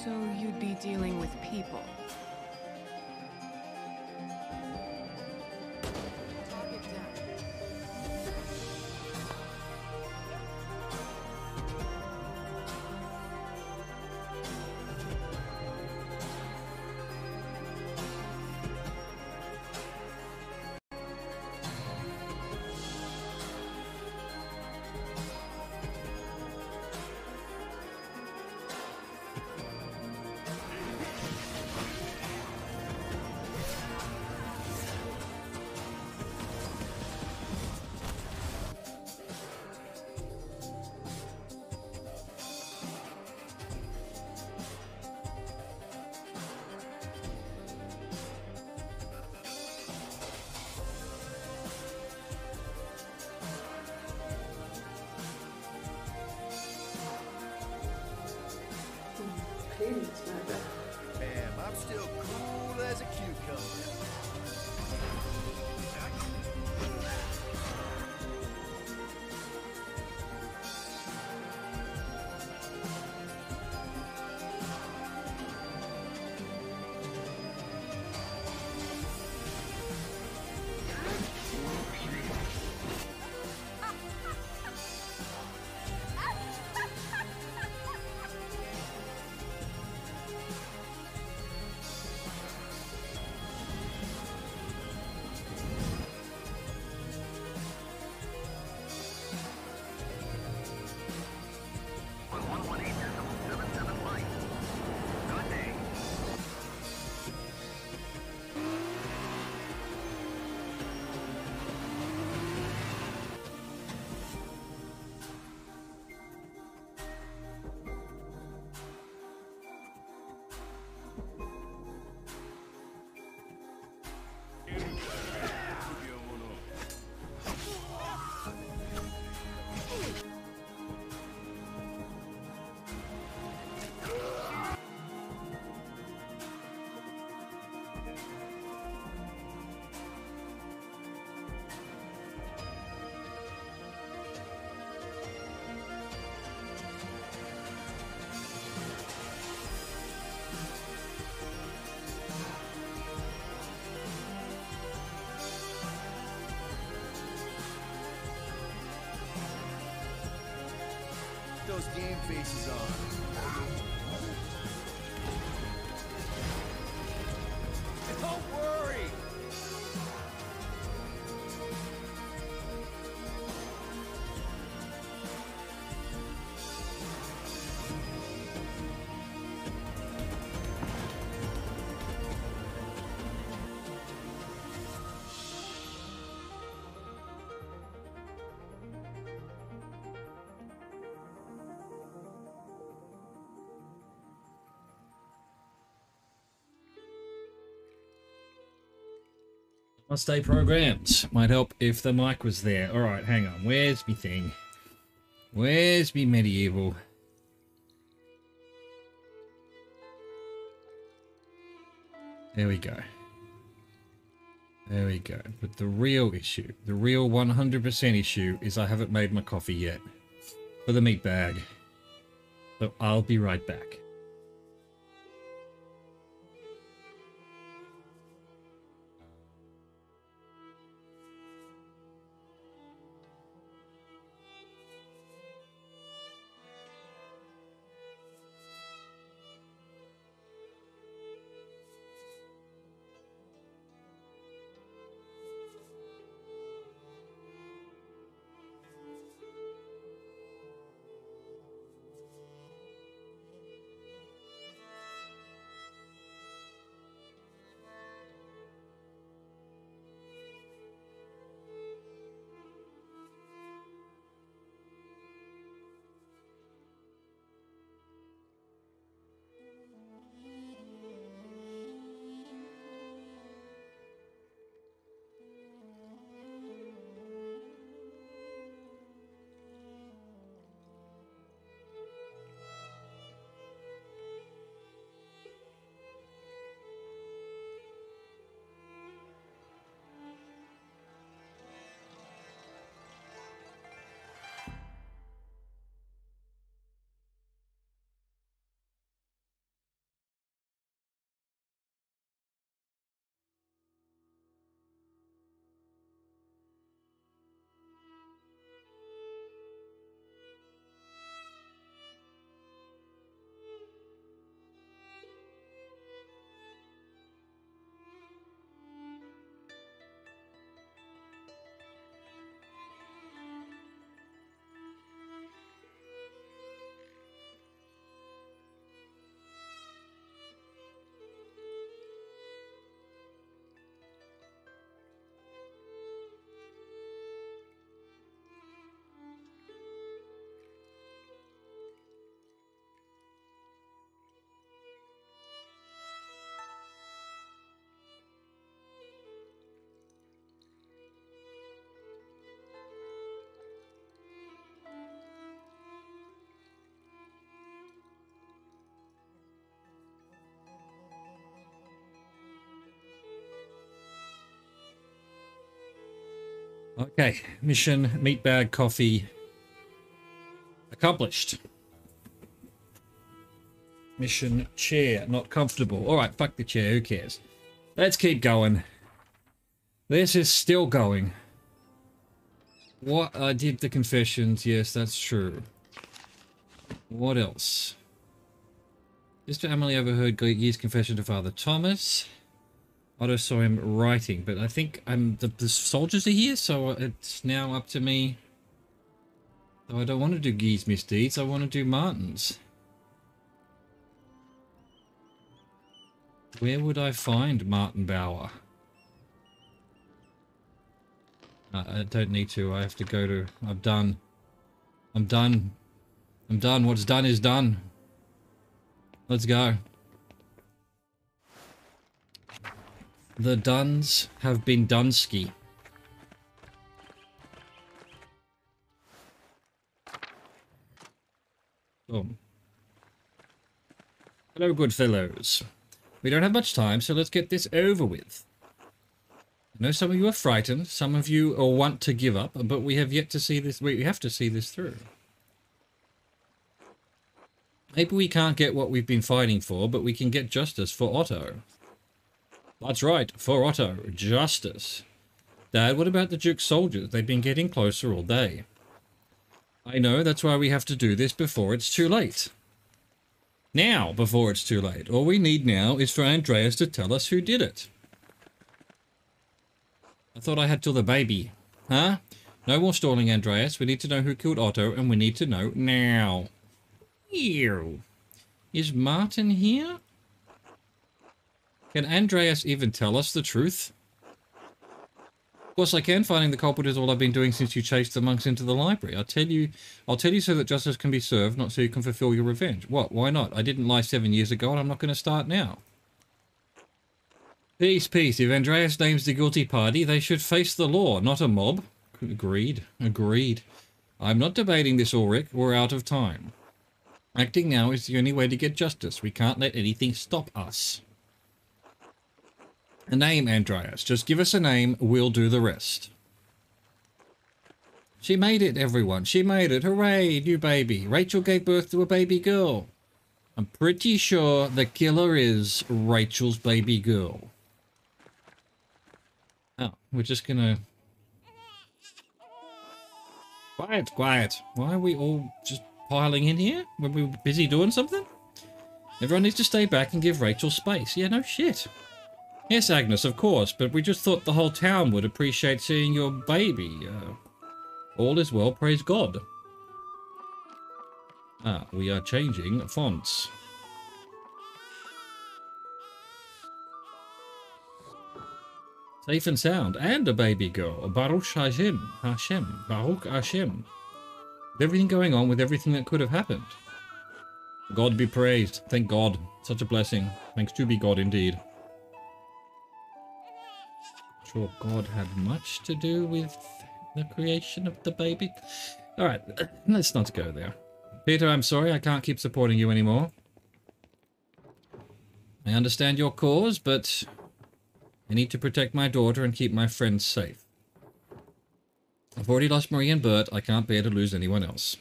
So you'd be dealing with people. Ma'am, I'm still cool as a cucumber. Those game faces on. Don't worry! I'll stay programmed. Might help if the mic was there. Alright, hang on. Where's me thing? Where's me medieval? There we go. There we go. But the real issue, the real 100% issue is I haven't made my coffee yet for the meat bag. So I'll be right back. Okay, mission, meat bag, coffee, accomplished. Mission, chair, not comfortable. Alright, fuck the chair, who cares? Let's keep going. This is still going. What? I did the confessions, yes, that's true. What else? Sister Emily overheard Gee's confession to Father Thomas. Otto saw him writing, but I think the soldiers are here, so it's now up to me. So I don't want to do Gee's misdeeds, I want to do Martin's. Where would I find Martin Bauer? I don't need to, I have to go to... I'm done. I'm done. I'm done. What's done is done. Let's go. The Duns have been Dunsky. Boom. Hello, good fellows. We don't have much time, so let's get this over with. I know some of you are frightened, some of you want to give up, but we have yet to see this. We have to see this through. Maybe we can't get what we've been fighting for, but we can get justice for Otto. That's right, for Otto, justice. Dad, what about the Duke's soldiers? They've been getting closer all day. I know, that's why we have to do this before it's too late. Now, before it's too late. All we need now is for Andreas to tell us who did it. I thought I had till the baby. Huh? No more stalling, Andreas. We need to know who killed Otto, and we need to know now. Ew. Is Martin here? Can Andreas even tell us the truth? Of course I can. Finding the culprit is all I've been doing since you chased the monks into the library. I'll tell you so that justice can be served, not so you can fulfill your revenge. What? Why not? I didn't lie 7 years ago, and I'm not going to start now. Peace, peace. If Andreas names the guilty party, they should face the law, not a mob. Agreed. Agreed. I'm not debating this, Ulrich. We're out of time. Acting now is the only way to get justice. We can't let anything stop us. A name, Andreas. Just give us a name, we'll do the rest. She made it, everyone. She made it. Hooray, new baby. Rachel gave birth to a baby girl. I'm pretty sure the killer is Rachel's baby girl. Oh, we're just gonna... Quiet, quiet. Why are we all just piling in here when we were busy doing something? Everyone needs to stay back and give Rachel space. Yeah, no shit. Yes, Agnes, of course, but we just thought the whole town would appreciate seeing your baby. All is well, praise God. Ah, we are changing fonts. Safe and sound, and a baby girl, Baruch Hashem, Baruch Hashem. With everything going on, with everything that could have happened. God be praised, thank God, such a blessing, thanks to be God indeed. Sure, God had much to do with the creation of the baby. Alright, let's not go there. Peter, I'm sorry, I can't keep supporting you anymore. I understand your cause, but I need to protect my daughter and keep my friends safe. I've already lost Marie and Bert, I can't bear to lose anyone else.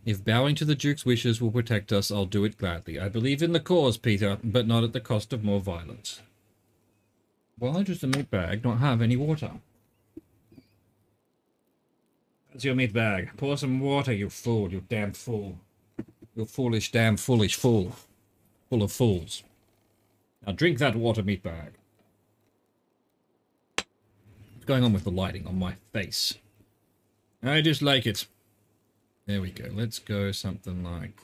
If bowing to the Duke's wishes will protect us, I'll do it gladly. I believe in the cause, Peter, but not at the cost of more violence. Why does the meat bag not have any water? That's your meat bag. Pour some water, you fool, you damn fool. You foolish, damn foolish fool. Full of fools. Now drink that water, meat bag. What's going on with the lighting on my face? I dislike it. There we go. Let's go something like...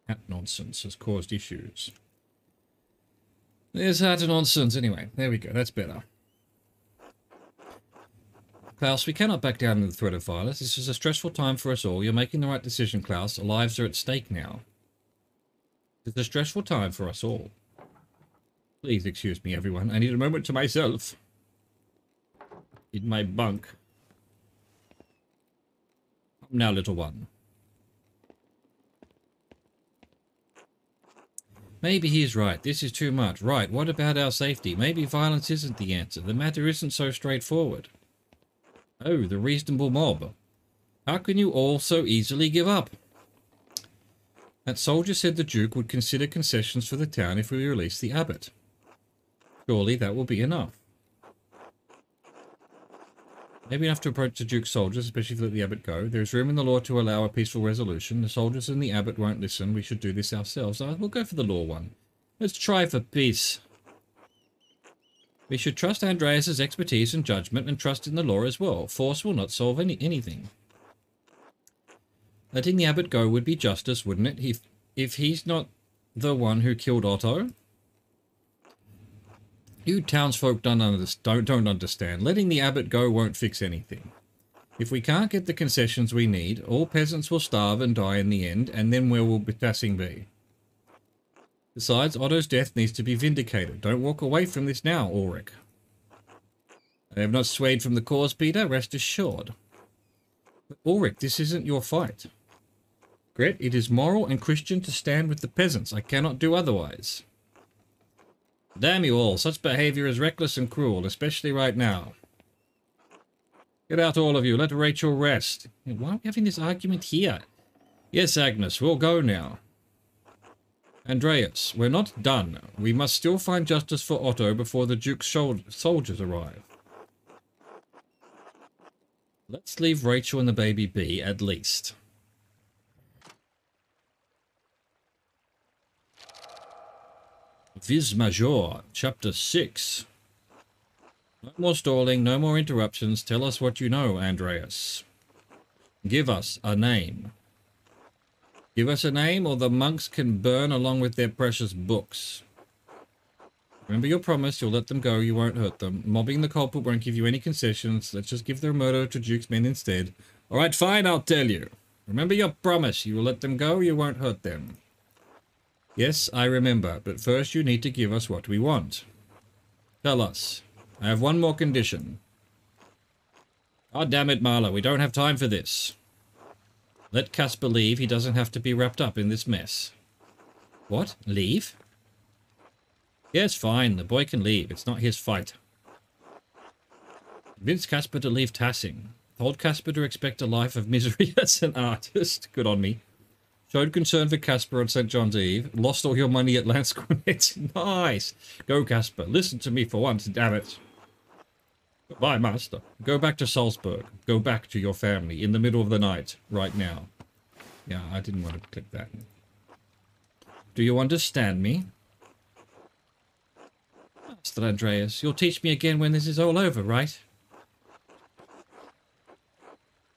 Hat nonsense has caused issues. There's hat nonsense. Anyway, there we go. That's better. Klaus, we cannot back down in the threat of violence. This is a stressful time for us all. You're making the right decision, Klaus. Our lives are at stake now. It's a stressful time for us all. Please excuse me, everyone. I need a moment to myself. In my bunk. Come now, little one. Maybe he's right. This is too much. Right, what about our safety? Maybe violence isn't the answer. The matter isn't so straightforward. Oh, the reasonable mob. How can you all so easily give up? That soldier said the Duke would consider concessions for the town if we release the abbot. Surely that will be enough. Maybe enough to approach the Duke's soldiers, especially if we let the abbot go. There is room in the law to allow a peaceful resolution. The soldiers and the abbot won't listen. We should do this ourselves. We'll go for the law one. Let's try for peace. We should trust Andreas's expertise and judgment and trust in the law as well. Force will not solve anything. Letting the abbot go would be justice, wouldn't it? If he's not the one who killed Otto? You townsfolk don't understand. Letting the abbot go won't fix anything. If we can't get the concessions we need, all peasants will starve and die in the end, and then where will Betassing be? Besides, Otto's death needs to be vindicated. Don't walk away from this now, Ulrich. I have not swayed from the cause, Peter, rest assured. But Ulrich, this isn't your fight. Gret, it is moral and Christian to stand with the peasants. I cannot do otherwise. Damn you all, such behavior is reckless and cruel, especially right now. Get out, all of you, let Rachel rest. Why are we having this argument here? Yes, Agnes, we'll go now. Andreas, we're not done. We must still find justice for Otto before the Duke's soldiers arrive. Let's leave Rachel and the baby be, at least. Vis Major, Chapter 6. No more stalling, no more interruptions. Tell us what you know, Andreas. Give us a name. Give us a name, or the monks can burn along with their precious books. Remember your promise, you'll let them go, you won't hurt them. Mobbing the culprit won't give you any concessions. Let's just give their murder to Duke's men instead. Alright, fine, I'll tell you. Remember your promise, you will let them go, you won't hurt them. Yes, I remember, but first you need to give us what we want. Tell us. I have one more condition. God damn it, Marla, we don't have time for this. Let Casper leave, he doesn't have to be wrapped up in this mess. What? Leave? Yes, fine, the boy can leave, it's not his fight. Convince Casper to leave Tassing. Told Casper to expect a life of misery as an artist. Good on me. Showed concern for Casper on St. John's Eve. Lost all your money at Lansquenet. Nice. Go, Casper. Listen to me for once, damn it. Goodbye, master. Go back to Salzburg. Go back to your family in the middle of the night, right now. Yeah, I didn't want to click that. Do you understand me? Master Andreas, you'll teach me again when this is all over, right?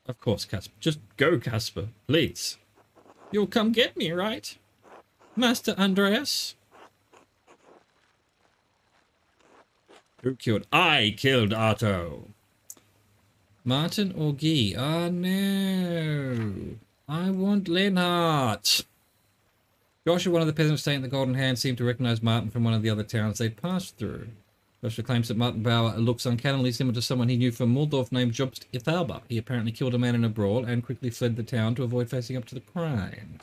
Of course, Casper. Just go, Casper. Please. You'll come get me, right? Master Andreas? Who killed? I killed Otto. Martin or Guy? Ah, no. I want Lenhart. Joshua, one of the peasants staying at the Golden Hand, seemed to recognize Martin from one of the other towns they'd passed through. Joshua claims that Martin Bauer looks uncannily similar to someone he knew from Muldorf named Jobst Ithalba. He apparently killed a man in a brawl and quickly fled the town to avoid facing up to the crime.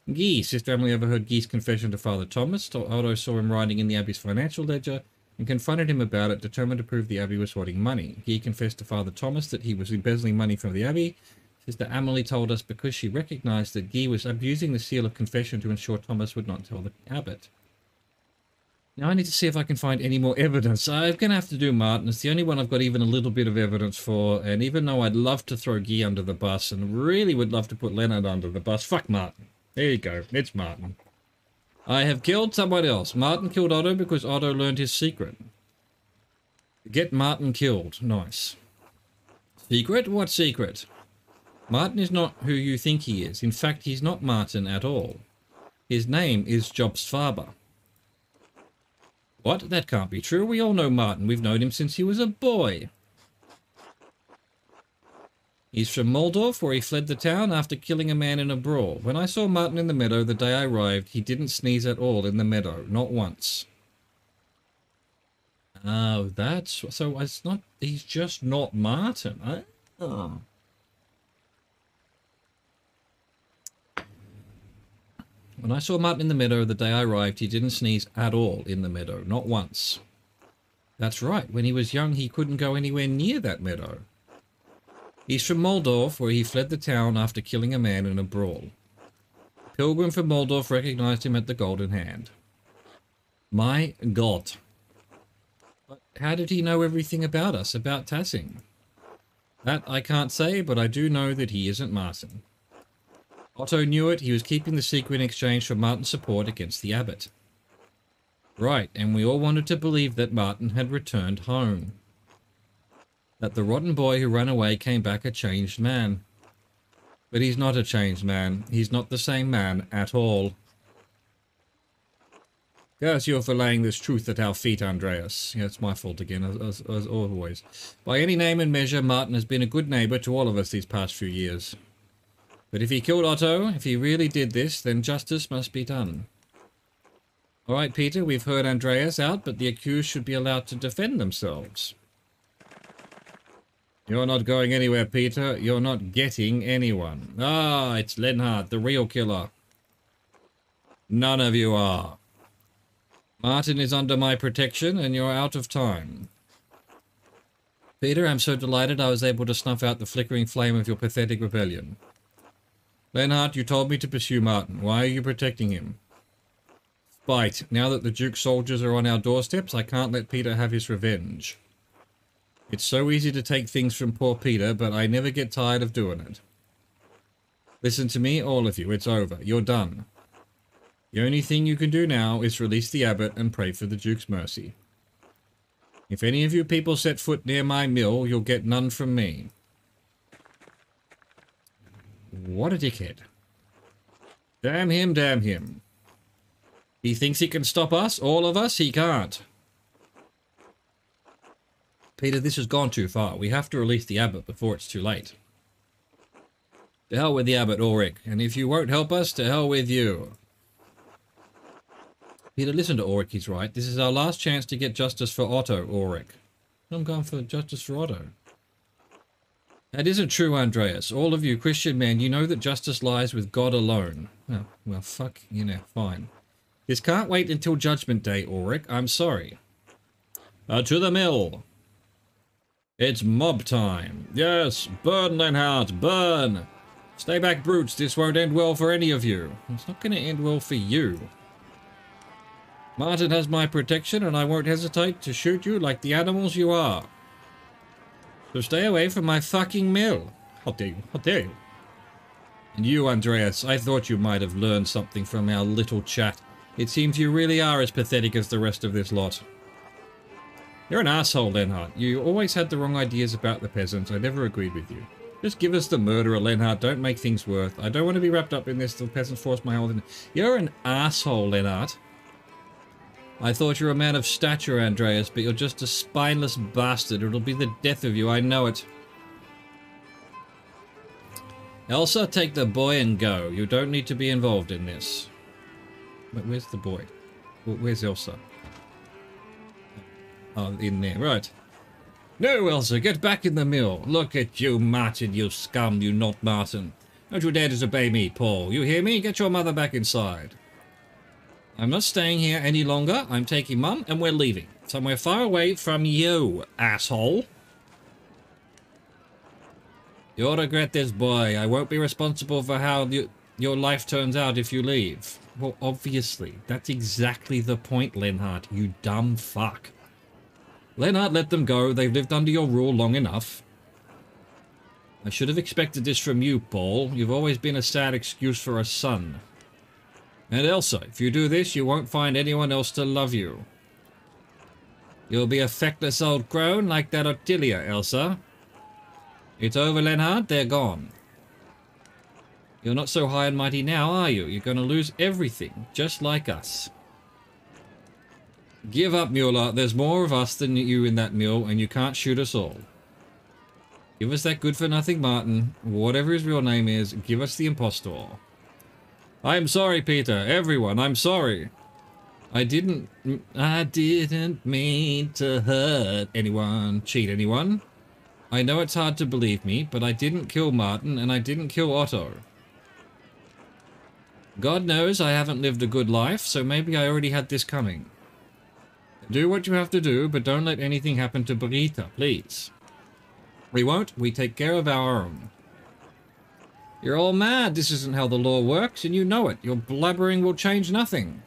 Guy, Sister Emily overheard Guy's confession to Father Thomas. Otto saw him writing in the Abbey's financial ledger and confronted him about it, determined to prove the Abbey was hoarding money. Guy confessed to Father Thomas that he was embezzling money from the Abbey. Sister Emily told us because she recognized that Guy was abusing the seal of confession to ensure Thomas would not tell the abbot. Now I need to see if I can find any more evidence. I'm going to have to do Martin. It's the only one I've got even a little bit of evidence for. And even though I'd love to throw Guy under the bus and really would love to put Leonard under the bus, fuck Martin. There you go. It's Martin. I have killed someone else. Martin killed Otto because Otto learned his secret. Get Martin killed. Nice. Secret? What secret? Martin is not who you think he is. In fact, he's not Martin at all. His name is Jobst Faber. What? That can't be true. We all know Martin. We've known him since he was a boy. He's from Muldorf, where he fled the town after killing a man in a brawl. When I saw Martin in the meadow the day I arrived, he didn't sneeze at all in the meadow. Not once. Oh, that's... So it's not... He's just not Martin. When I saw Martin in the meadow the day I arrived, he didn't sneeze at all in the meadow, not once. That's right, when he was young he couldn't go anywhere near that meadow. He's from Moldorf, where he fled the town after killing a man in a brawl. A pilgrim from Moldorf recognized him at the Golden Hand. My God. But how did he know everything about us, about Tassing? That I can't say, but I do know that he isn't Martin. Otto knew it. He was keeping the secret in exchange for Martin's support against the abbot. Right, and we all wanted to believe that Martin had returned home. That the rotten boy who ran away came back a changed man. But he's not a changed man. He's not the same man at all. Curse you for laying this truth at our feet, Andreas. Yeah, it's my fault again, as always. By any name and measure, Martin has been a good neighbour to all of us these past few years. But if he killed Otto, if he really did this, then justice must be done. All right, Peter, we've heard Andreas out, but the accused should be allowed to defend themselves. You're not going anywhere, Peter. You're not getting anyone. Ah, it's Lenhart, the real killer. None of you are. Martin is under my protection, and you're out of time. Peter, I'm so delighted I was able to snuff out the flickering flame of your pathetic rebellion. Lenhart, you told me to pursue Martin. Why are you protecting him? Spite. Now that the Duke's soldiers are on our doorsteps, I can't let Peter have his revenge. It's so easy to take things from poor Peter, but I never get tired of doing it. Listen to me, all of you. It's over. You're done. The only thing you can do now is release the abbot and pray for the Duke's mercy. If any of you people set foot near my mill, you'll get none from me. What a dickhead. Damn him, damn him. He thinks he can stop us, all of us? He can't. Peter, this has gone too far. We have to release the abbot before it's too late. To hell with the abbot, Ulrich. And if you won't help us, to hell with you. Peter, listen to Ulrich, he's right. This is our last chance to get justice for Otto, Ulrich. I'm going for justice for Otto. That isn't true, Andreas. All of you Christian men, you know that justice lies with God alone. Oh, well, fuck, you know, fine. This can't wait until Judgment Day, Ulrich. I'm sorry. To the mill. It's mob time. Yes, burn, Lenhart, burn. Stay back, brutes. This won't end well for any of you. It's not going to end well for you. Martin has my protection, and I won't hesitate to shoot you like the animals you are. So stay away from my fucking mill. How dare you? How dare you? And you, Andreas, I thought you might have learned something from our little chat. It seems you really are as pathetic as the rest of this lot. You're an asshole, Lenhart. You always had the wrong ideas about the peasants. I never agreed with you. Just give us the murderer, Lenhart. Don't make things worse. I don't want to be wrapped up in this. The peasants forced my whole thing. You're an asshole, Lenhart. I thought you were a man of stature, Andreas, but you're just a spineless bastard. It'll be the death of you, I know it. Elsa, take the boy and go. You don't need to be involved in this. Where's the boy? Where's Elsa? Oh, in there, right. No, Elsa, get back in the mill. Look at you, Martin, you scum, you not Martin. Don't you dare disobey me, Paul. You hear me? Get your mother back inside. I'm not staying here any longer. I'm taking Mum and we're leaving. Somewhere far away from you, asshole. You'll regret this, boy. I won't be responsible for how your life turns out if you leave. Well, obviously. That's exactly the point, Lenhart, you dumb fuck. Lenhart, let them go. They've lived under your rule long enough. I should have expected this from you, Paul. You've always been a sad excuse for a son. And Elsa, if you do this, you won't find anyone else to love you. You'll be a feckless old crone like that Ottilia, Elsa. It's over, Lenhart. They're gone. You're not so high and mighty now, are you? You're going to lose everything, just like us. Give up, Mueller. There's more of us than you in that mill, and you can't shoot us all. Give us that good-for-nothing Martin, whatever his real name is. Give us the impostor. I'm sorry, Peter. Everyone, I'm sorry. I didn't mean to hurt anyone, cheat anyone. I know it's hard to believe me, but I didn't kill Martin, and I didn't kill Otto. God knows I haven't lived a good life, so maybe I already had this coming. Do what you have to do, but don't let anything happen to Brigitte, please. We won't. We take care of our own. You're all mad. This isn't how the law works, and you know it. Your blabbering will change nothing.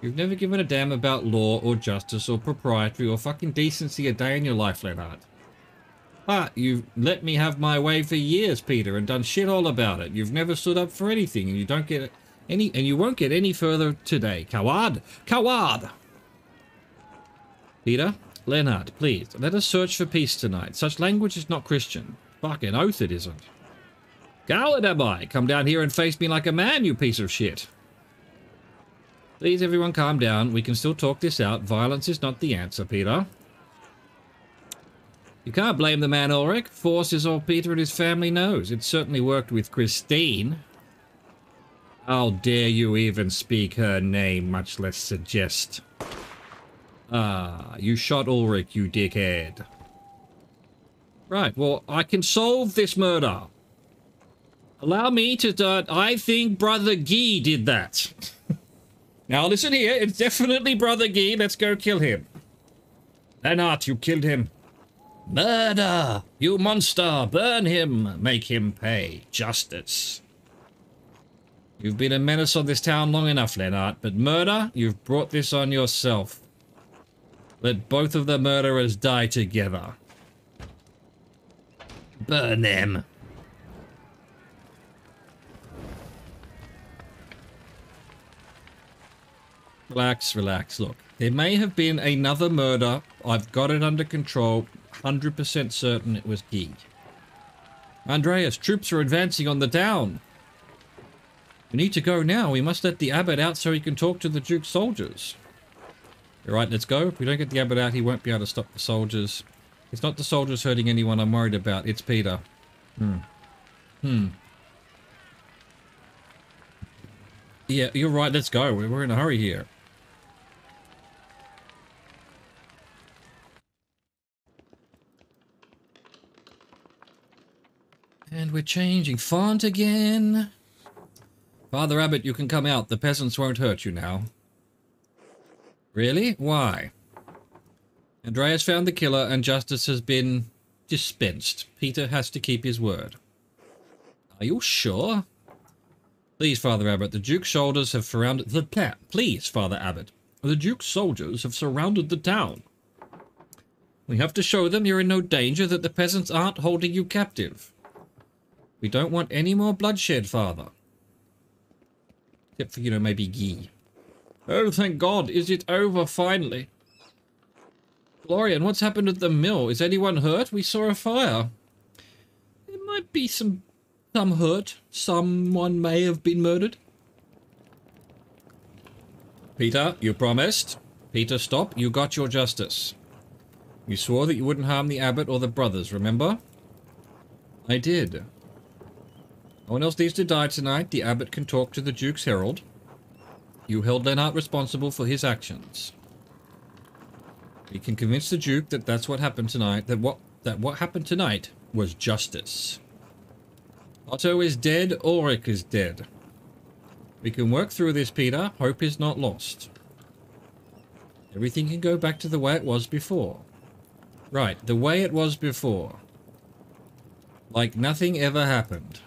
You've never given a damn about law or justice or propriety or fucking decency a day in your life, Leonard. But you've let me have my way for years, Peter, and done shit all about it. You've never stood up for anything, and you don't get any, and you won't get any further today. Coward! Coward! Peter, Leonard, please, let us search for peace tonight. Such language is not Christian. Fucking oath it isn't. Coward am I? Come down here and face me like a man, you piece of shit. Please, everyone, calm down. We can still talk this out. Violence is not the answer, Peter. You can't blame the man, Ulrich. Force is all Peter and his family knows. It certainly worked with Christine. How dare you even speak her name, much less suggest. Ah, you shot Ulrich, you dickhead. Right, well, I can solve this murder. Allow me to start. I think Brother Guy did that. Now listen here, it's definitely Brother Guy. Let's go kill him. Leonard, you killed him. Murder! You monster! Burn him! Make him pay. Justice. You've been a menace on this town long enough, Leonard, but murder? You've brought this on yourself. Let both of the murderers die together. Burn them. Relax, relax. Look, there may have been another murder. I've got it under control. 100% certain it was Guy. Andreas, troops are advancing on the town. We need to go now. We must let the abbot out so he can talk to the Duke's soldiers. All right, let's go. If we don't get the abbot out, he won't be able to stop the soldiers. It's not the soldiers hurting anyone I'm worried about. It's Peter. Yeah, you're right. Let's go. We're in a hurry here. And we're changing font again. Father Abbot, you can come out. The peasants won't hurt you now. Really? Why? Andreas found the killer and justice has been dispensed. Peter has to keep his word. Are you sure? Please, Father Abbot, the Duke's soldiers have surrounded the town. Please, Father Abbot, the Duke's soldiers have surrounded the town. We have to show them you're in no danger, that the peasants aren't holding you captive. We don't want any more bloodshed, Father. Except for, you know, maybe Guy. Oh, thank God. Is it over, finally? Florian, what's happened at the mill? Is anyone hurt? We saw a fire. There might be some hurt. Someone may have been murdered. Peter, you promised. Peter, stop. You got your justice. You swore that you wouldn't harm the abbot or the brothers, remember? I did. No one else needs to die tonight. The abbot can talk to the Duke's herald. You held Lennart responsible for his actions. We can convince the Duke that that's what happened tonight, that what happened tonight was justice. Otto is dead, Ulrich is dead. We can work through this, Peter. Hope is not lost. Everything can go back to the way it was before. Right, the way it was before. Like nothing ever happened.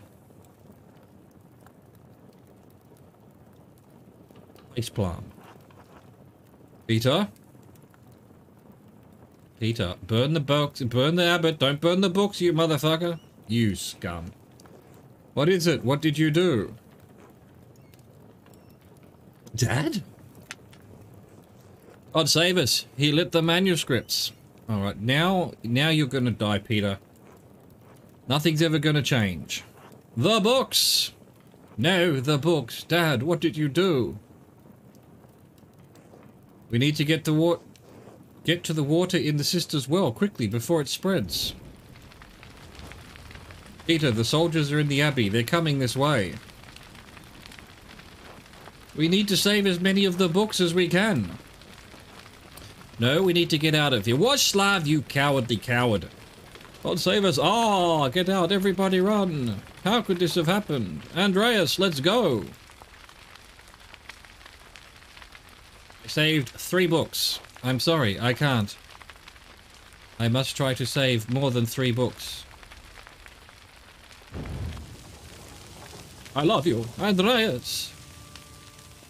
Facepalm. Peter? Peter, burn the books, burn the abbot, don't burn the books, you motherfucker. You scum. What is it? What did you do? Dad? God save us. He lit the manuscripts. Alright, now you're gonna die, Peter. Nothing's ever gonna change. The books! No, the books. Dad, what did you do? We need to get to the water in the sister's well quickly before it spreads. Peter, the soldiers are in the abbey. They're coming this way. We need to save as many of the books as we can. No, we need to get out of here. Waslav, you cowardly coward. God save us. Ah, get out. Everybody run. How could this have happened? Andreas, let's go. I saved 3 books. I'm sorry, I can't. I must try to save more than 3 books. I love you, Andreas.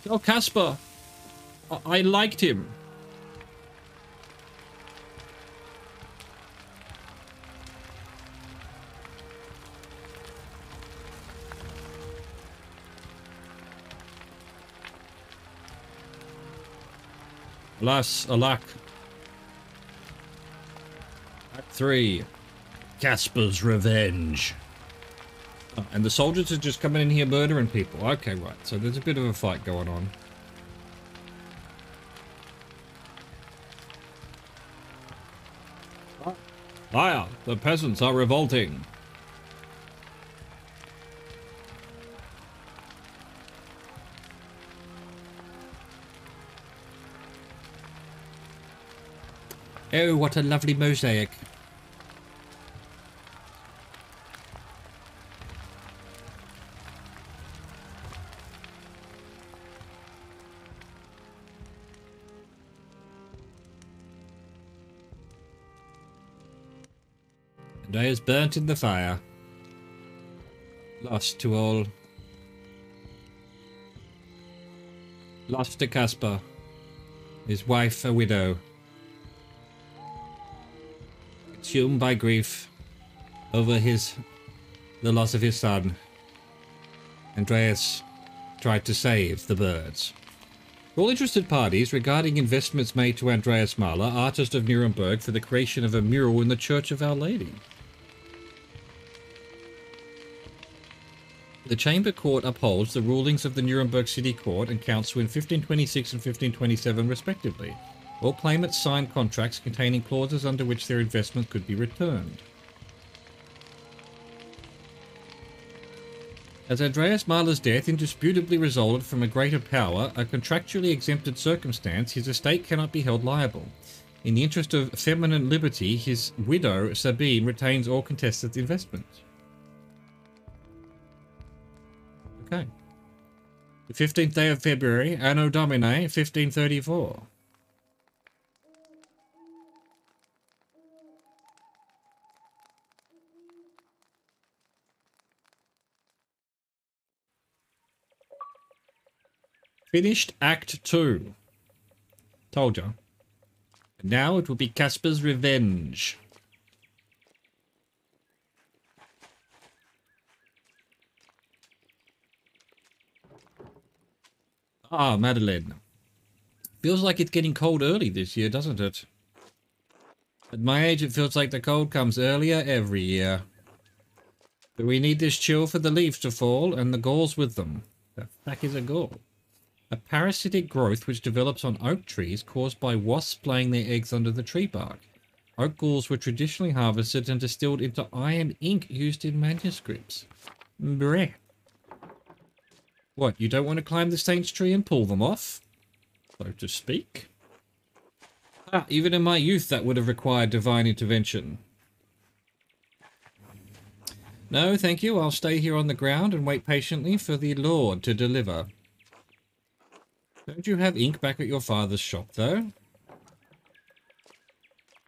Oh, Casper. I liked him. Alas, alack. Act 3. Casper's Revenge. Oh, and the soldiers are just coming in here murdering people. Okay, right. So there's a bit of a fight going on. Liar! The peasants are revolting. Oh, what a lovely mosaic. And I is burnt in the fire. Lost to all. Lost to Caspar. His wife a widow. Consumed by grief over the loss of his son. Andreas tried to save the birds. All interested parties regarding investments made to Andreas Mahler, artist of Nuremberg, for the creation of a mural in the Church of Our Lady. The Chamber Court upholds the rulings of the Nuremberg City Court and Council in 1526 and 1527 respectively. All claimants signed contracts containing clauses under which their investment could be returned. As Andreas Mahler's death indisputably resulted from a greater power, a contractually exempted circumstance, his estate cannot be held liable. In the interest of feminine liberty, his widow, Sabine, retains all contested investments. Okay. The 15th day of February, Anno Domini, 1534. Finished Act 2. Told you. And now it will be Casper's Revenge. Ah, Madeleine. Feels like it's getting cold early this year, doesn't it? At my age, it feels like the cold comes earlier every year. But we need this chill for the leaves to fall, and the galls with them. The fuck is a gall? A parasitic growth which develops on oak trees caused by wasps laying their eggs under the tree bark. Oak galls were traditionally harvested and distilled into iron ink used in manuscripts. Bleh. What, you don't want to climb the saint's tree and pull them off? So to speak? Ah, even in my youth that would have required divine intervention. No, thank you. I'll stay here on the ground and wait patiently for the Lord to deliver. Don't you have ink back at your father's shop, though?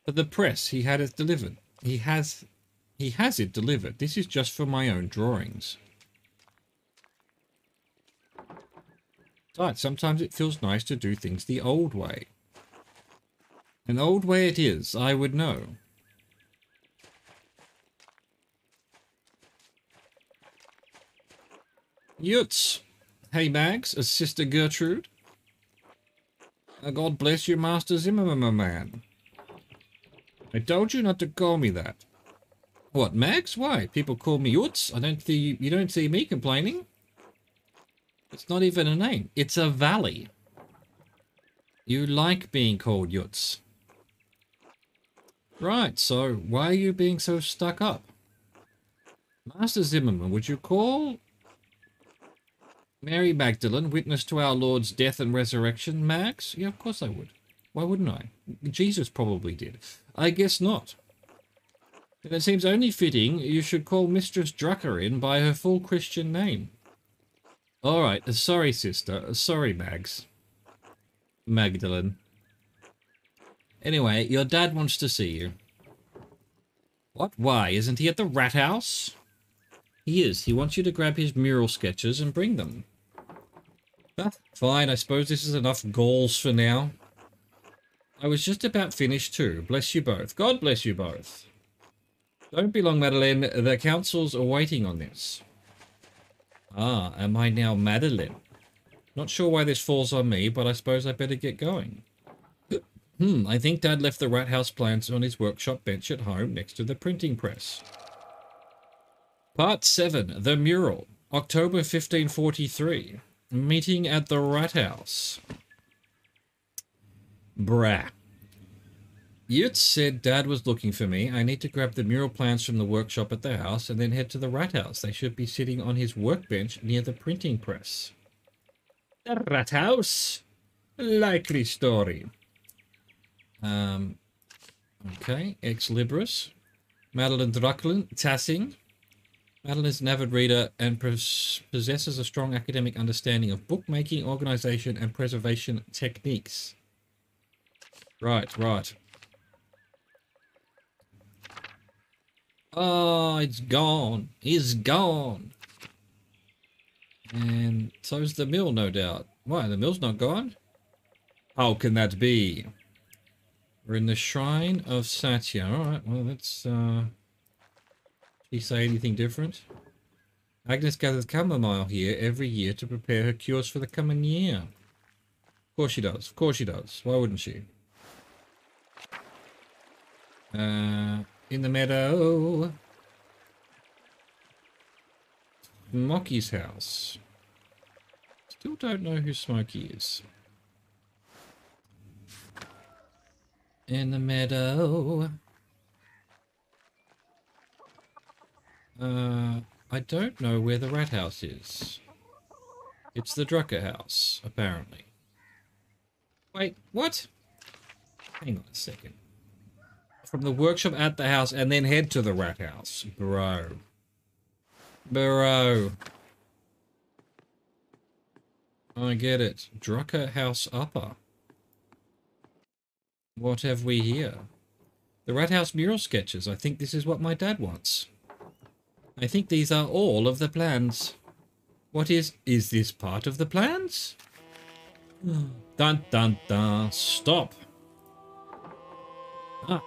For the press, he had it delivered. He has it delivered. This is just for my own drawings. Right, sometimes it feels nice to do things the old way. An old way it is, I would know. Yutz! Hey Mags, Sister Gertrude. God bless you, Master Zimmerman, man. I told you not to call me that. What, Max? Why? People call me Yutz? You don't see me complaining? It's not even a name. It's a valley. You like being called Yutz. Right, so why are you being so stuck up? Master Zimmerman, would you call Mary Magdalene witness to our Lord's death and resurrection, Max? Yeah, of course I would. Why wouldn't I? Jesus probably did. I guess not. And it seems only fitting you should call Mistress Druckerin by her full Christian name. Alright, sorry sister, sorry Mags. Magdalene. Anyway, your dad wants to see you. What? Why? Isn't he at the rat house? He is. He wants you to grab his mural sketches and bring them. Ah, fine, I suppose this is enough galls for now. I was just about finished too. Bless you both. God bless you both. Don't be long, Madeleine. The council's are waiting on this. Ah, am I now Madeleine? Not sure why this falls on me, but I suppose I better get going. I think Dad left the rat house plans on his workshop bench at home next to the printing press. Part 7. The Mural. October 1543. Meeting at the rat house. Brah. Yurt said Dad was looking for me. I need to grab the mural plans from the workshop at the house and then head to the rat house. They should be sitting on his workbench near the printing press. The rat house? Likely story. Okay. Ex Libris. Madeline Drucklin. Tassing. Madeline is an avid reader and possesses a strong academic understanding of bookmaking, organization, and preservation techniques. Right, right. Oh, it's gone. It's gone. And so's the mill, no doubt. Why, the mill's not gone? How can that be? We're in the Shrine of Satya. Alright, well, let's, Did he say anything different? Agnes gathers chamomile here every year to prepare her cures for the coming year. Of course she does. Of course she does. Why wouldn't she? In the meadow. Smokey's house. Still don't know who Smokey is. In the meadow. I don't know where the rat house is. It's the Drucker house, apparently. Wait, what? Hang on a second. From the workshop at the house and then head to the rat house. Bro. Bro. I get it. Drucker house upper. What have we here? The rat house mural sketches. I think this is what my dad wants. I think these are all of the plans. What is this part of the plans? Dun dun dun. Stop. Ah.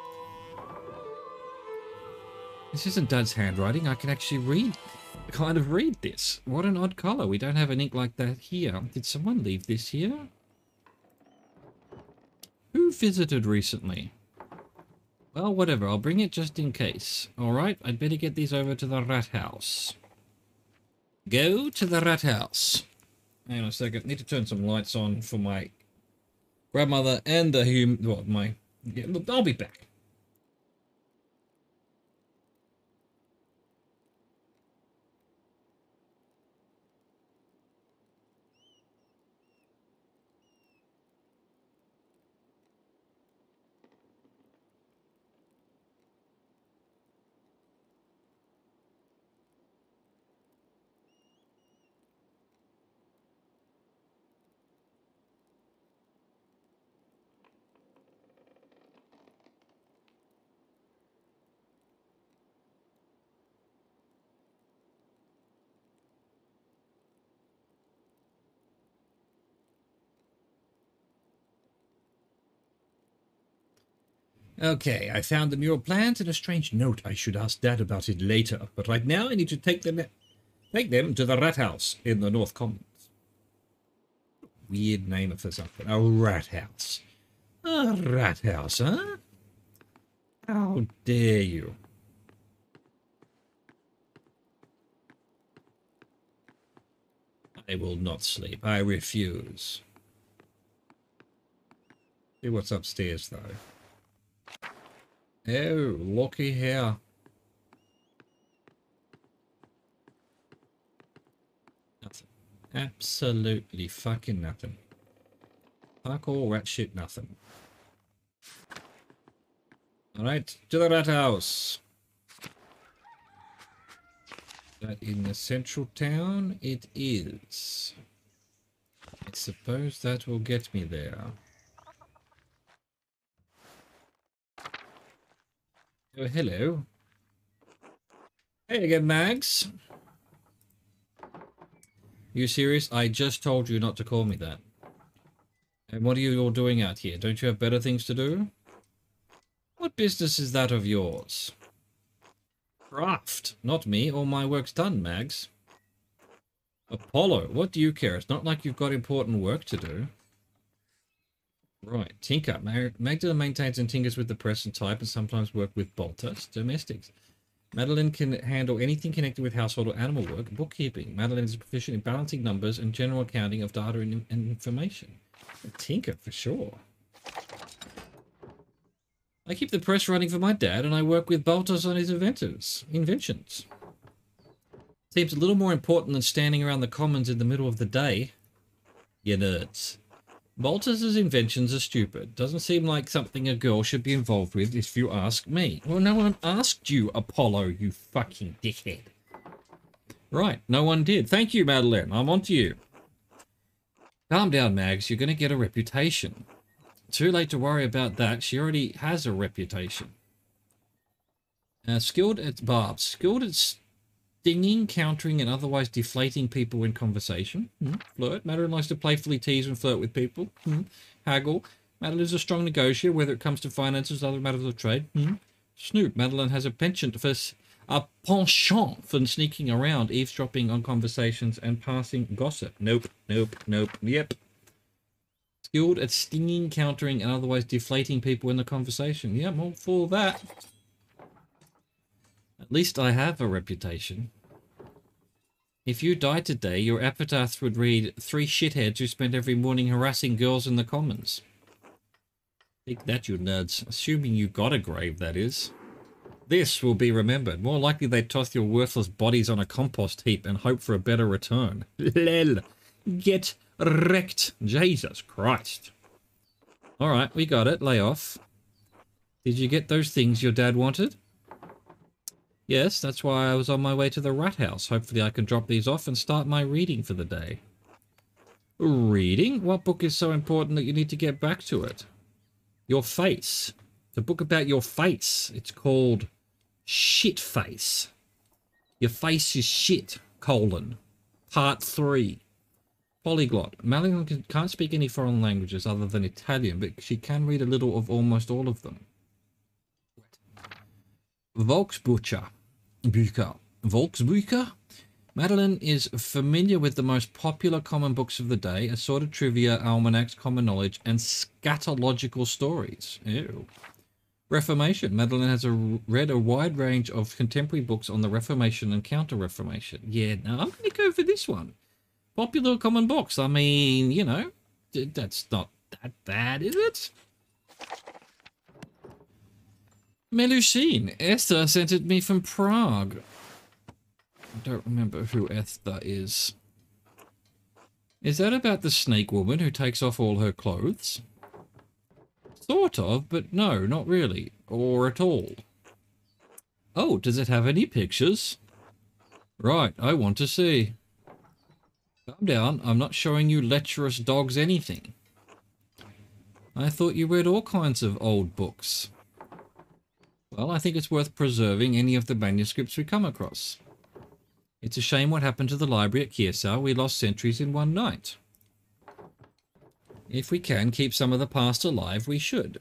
This isn't Dad's handwriting. I can actually kind of read this. What an odd color. We don't have an ink like that here. Did someone leave this here? Who visited recently? Well, whatever. I'll bring it just in case. Alright, I'd better get these over to the rat house. Go to the rat house. Hang on a second. Need to turn some lights on for my grandmother and the Yeah, look, I'll be back. Okay, I found the mural plans and a strange note. I should ask Dad about it later, but right now I need to take them to the rat house in the North Commons. Weird name for something. A rat house. A rat house, huh? How dare you? I will not sleep. I refuse. See what's upstairs, though. Oh, looky here. Nothing. Absolutely fucking nothing. Fuck all rat shit, nothing. Alright, to the rat house. That in the central town? It is. I suppose that will get me there. Oh, hello. Hey again, Mags. You serious? I just told you not to call me that. And what are you all doing out here? Don't you have better things to do? What business is that of yours? Craft, not me. All my work's done, Mags. Apollo, what do you care? It's not like you've got important work to do. Right, Tinker. Magdalene maintains and tinkers with the press and type and sometimes work with bolters. Domestics. Madeline can handle anything connected with household or animal work. Bookkeeping. Madeline is proficient in balancing numbers and general accounting of data and information. A tinker, for sure. I keep the press running for my dad, and I work with bolters on his inventions. Seems a little more important than standing around the commons in the middle of the day. You nerds. Bolters' inventions are stupid. Doesn't seem like something a girl should be involved with, if you ask me. Well, no one asked you, Apollo, you fucking dickhead. Right, no one did. Thank you, Madeline. I'm on to you. Calm down, Mags. You're going to get a reputation. Too late to worry about that. She already has a reputation. Skilled at barbs. Skilled at stinging, countering, and otherwise deflating people in conversation. Flirt. Madeline likes to playfully tease and flirt with people. Haggle. Madeline is a strong negotiator, whether it comes to finances or other matters of trade. Snoop. Madeline has a penchant for sneaking around, eavesdropping on conversations, and passing gossip. Nope. Yep. Skilled at stinging, countering, and otherwise deflating people in the conversation. Yeah, I'm all for that. At least I have a reputation. If you died today, your epitaph would read, 3 shitheads who spent every morning harassing girls in the commons. Take that, you nerds. Assuming you got a grave, that is. This will be remembered. More likely they'd toss your worthless bodies on a compost heap and hope for a better return. Lel. Get wrecked. Jesus Christ. Alright, we got it. Lay off. Did you get those things your dad wanted? Yes, that's why I was on my way to the rat house. Hopefully I can drop these off and start my reading for the day. Reading? What book is so important that you need to get back to it? Your face. The book about your face. It's called Shit Face. Your face is shit, Part 3. Polyglot. Madeline can't speak any foreign languages other than Italian, but she can read a little of almost all of them. Volksbücher. Volksbücher? Madeline is familiar with the most popular common books of the day, assorted trivia, almanacs, common knowledge, and scatological stories. Ew. Reformation. Madeline has read a wide range of contemporary books on the Reformation and Counter-Reformation. Yeah, no, I'm going to go for this one. Popular common books. I mean, you know, that's not that bad, is it? Melusine. Esther sent it me from Prague. I don't remember who Esther is. Is that about the snake woman who takes off all her clothes? Sort of, but no, not really. Or at all. Oh, does it have any pictures? Right, I want to see. Calm down, I'm not showing you lecherous dogs anything. I thought you read all kinds of old books. Well, I think it's worth preserving any of the manuscripts we come across. It's a shame what happened to the library at Kiersau. We lost centuries in one night. If we can keep some of the past alive, we should.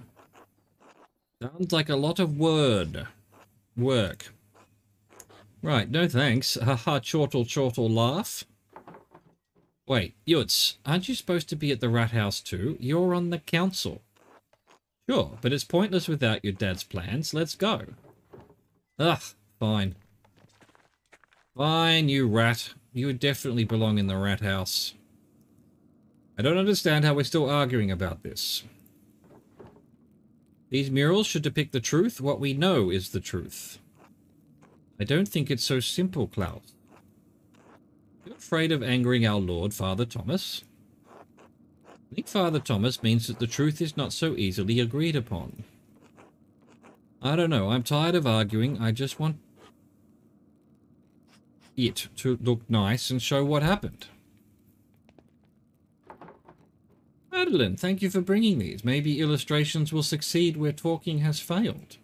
Sounds like a lot of work. Right, no thanks. Haha, chortle laugh. Wait, Yutz, aren't you supposed to be at the rat house too? You're on the council. Sure, but it's pointless without your dad's plans. Let's go. Ugh, fine. Fine, you rat. You would definitely belong in the rat house. I don't understand how we're still arguing about this. These murals should depict the truth. What we know is the truth. I don't think it's so simple, Klaus. You're afraid of angering our Lord, Father Thomas? I think Father Thomas means that the truth is not so easily agreed upon. I don't know. I'm tired of arguing. I just want it to look nice and show what happened. Madeline, thank you for bringing these. Maybe illustrations will succeed where talking has failed.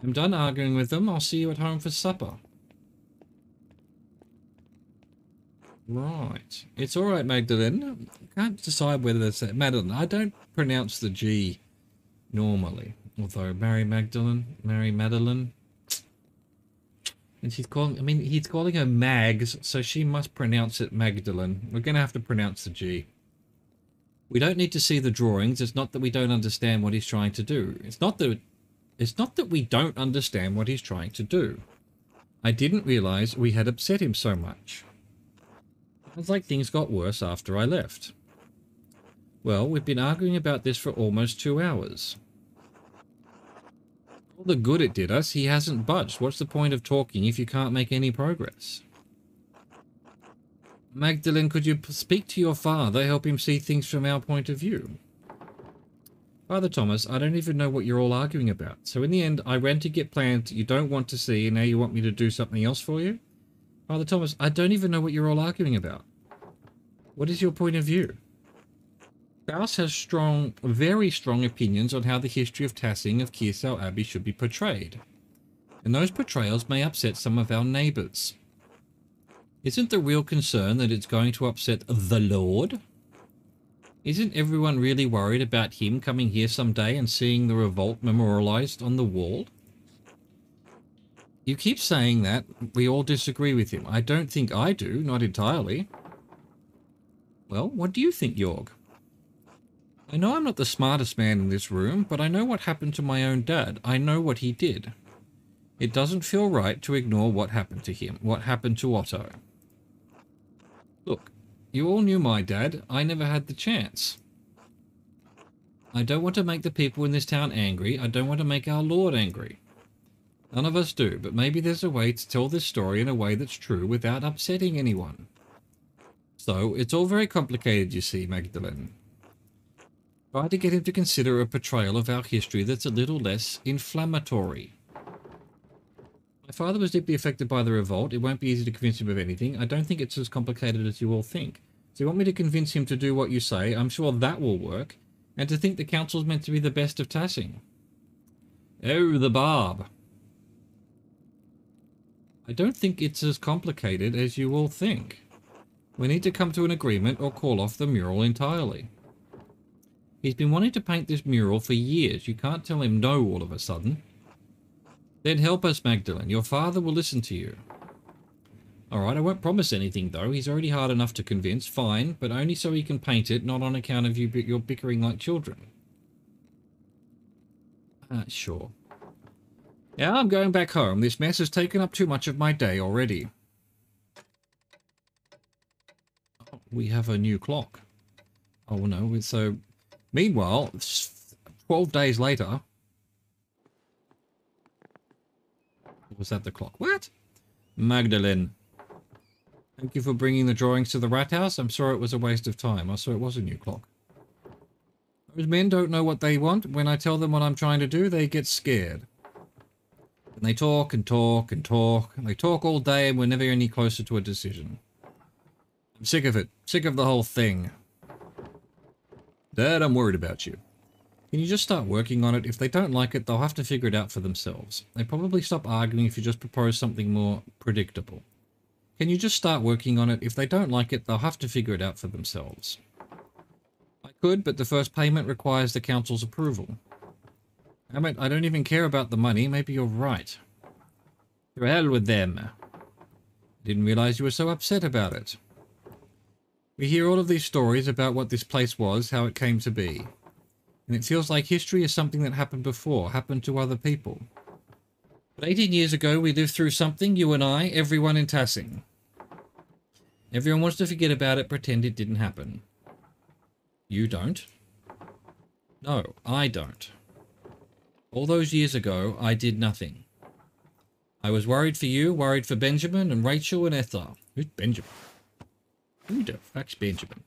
I'm done arguing with them. I'll see you at home for supper. Right. It's alright, Magdalene. I can't decide whether it's Madeline. I don't pronounce the G normally. Although, Mary Madeline. And she's calling, I mean, he's calling her Mags, so she must pronounce it Magdalene. We're going to have to pronounce the G. We don't need to see the drawings. It's not that we don't understand what he's trying to do. It's not that we don't understand what he's trying to do. I didn't realize we had upset him so much. Sounds like things got worse after I left. Well, we've been arguing about this for almost 2 hours. All the good it did us, he hasn't budged. What's the point of talking if you can't make any progress? Magdalene, could you speak to your father, help him see things from our point of view? Father Thomas, I don't even know what you're all arguing about. So in the end, I ran to get plans you don't want to see, and now you want me to do something else for you? Father Thomas, I don't even know what you're all arguing about. What is your point of view? Faust has very strong opinions on how the history of Tassing of Kearsau Abbey should be portrayed. And those portrayals may upset some of our neighbours. Isn't the real concern that it's going to upset the Lord? Isn't everyone really worried about him coming here someday and seeing the revolt memorialised on the wall? You keep saying that. We all disagree with him. I don't think I do, not entirely. Well, what do you think, Jorg? I know I'm not the smartest man in this room, but I know what happened to my own dad. I know what he did. It doesn't feel right to ignore what happened to him, what happened to Otto. Look, you all knew my dad. I never had the chance. I don't want to make the people in this town angry. I don't want to make our Lord angry. None of us do, but maybe there's a way to tell this story in a way that's true without upsetting anyone. So, it's all very complicated, you see, Magdalene. Try to get him to consider a portrayal of our history that's a little less inflammatory. My father was deeply affected by the revolt. It won't be easy to convince him of anything. I don't think it's as complicated as you all think. So you want me to convince him to do what you say? I'm sure that will work. And to think the council's meant to be the best of Tassing. Oh, the barb. I don't think it's as complicated as you all think. We need to come to an agreement or call off the mural entirely. He's been wanting to paint this mural for years. You can't tell him no all of a sudden. Then help us, Magdalene. Your father will listen to you. Alright, I won't promise anything, though. He's already hard enough to convince. Fine, but only so he can paint it, not on account of you're bickering like children. Sure. Now I'm going back home. This mess has taken up too much of my day already. Oh, we have a new clock. Oh, no, so... Meanwhile, 12 days later... Was that the clock? What? Magdalene. Thank you for bringing the drawings to the rat house. I'm sorry it was a waste of time. I saw it was a new clock. Those men don't know what they want. When I tell them what I'm trying to do, they get scared. And they talk and talk and talk. And they talk all day and we're never any closer to a decision. I'm sick of it. Sick of the whole thing. Dad, I'm worried about you. Can you just start working on it? If they don't like it, they'll have to figure it out for themselves. They probably stop arguing if you just propose something more predictable. Can you just start working on it? If they don't like it, they'll have to figure it out for themselves. I could, but the first payment requires the council's approval. I mean, I don't even care about the money. Maybe you're right. To hell with them. Didn't realize you were so upset about it. We hear all of these stories about what this place was, how it came to be. And it feels like history is something that happened before, happened to other people. But 18 years ago, we lived through something, you and I, everyone in Tassing. Everyone wants to forget about it, pretend it didn't happen. You don't? No, I don't. All those years ago, I did nothing. I was worried for you, worried for Benjamin and Rachel and Ethel. Who's Benjamin? Who the fuck's Benjamin?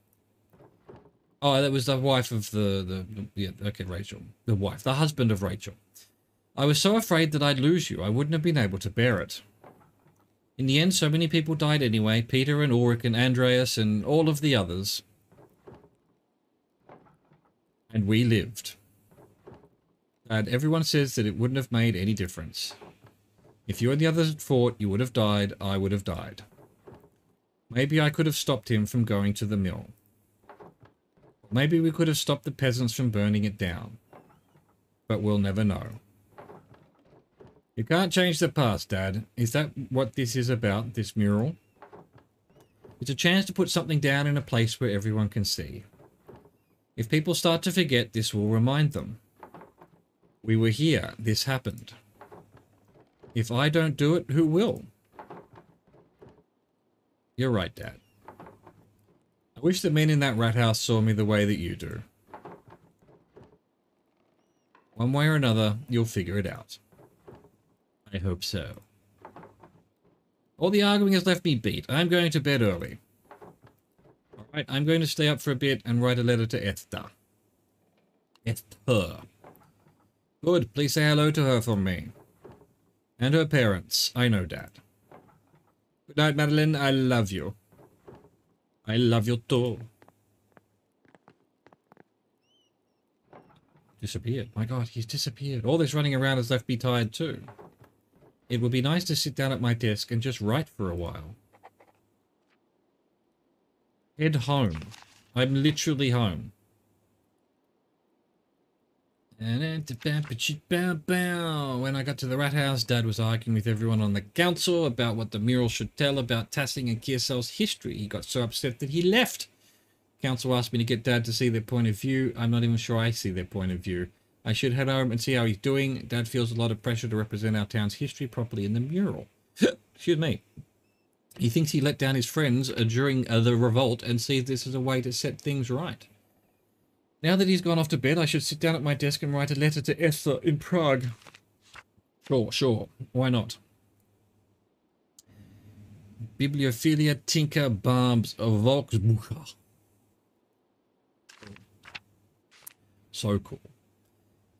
Oh, that was the wife of yeah, okay, Rachel. The wife, the husband of Rachel. I was so afraid that I'd lose you. I wouldn't have been able to bear it. In the end, so many people died anyway. Peter and Ulrich and Andreas and all of the others. And we lived. And everyone says that it wouldn't have made any difference. If you and the others had fought, you would have died, I would have died. Maybe I could have stopped him from going to the mill. Maybe we could have stopped the peasants from burning it down. But we'll never know. You can't change the past, Dad. Is that what this is about, this mural? It's a chance to put something down in a place where everyone can see. If people start to forget, this will remind them. We were here. This happened. If I don't do it, who will? You're right, Dad. I wish the men in that rat house saw me the way that you do. One way or another, you'll figure it out. I hope so. All the arguing has left me beat. I'm going to bed early. Alright, I'm going to stay up for a bit and write a letter to Esther. Esther. Good, please say hello to her for me. And her parents. I know, Dad. Good night, Madeline. I love you. I love you too. Disappeared. My God, he's disappeared. All this running around has left me tired too. It would be nice to sit down at my desk and just write for a while. Head home. I'm literally home. When I got to the rat house, Dad was arguing with everyone on the council about what the mural should tell about Tassing and Kearsel's history. He got so upset that he left. Council asked me to get Dad to see their point of view. I'm not even sure I see their point of view. I should head home and see how he's doing. Dad feels a lot of pressure to represent our town's history properly in the mural. Excuse me. He thinks he let down his friends during the revolt and sees this as a way to set things right. Now that he's gone off to bed, I should sit down at my desk and write a letter to Esther in Prague. Sure. Why not? Bibliophilia Tinker Barbs Volksbucher. So cool.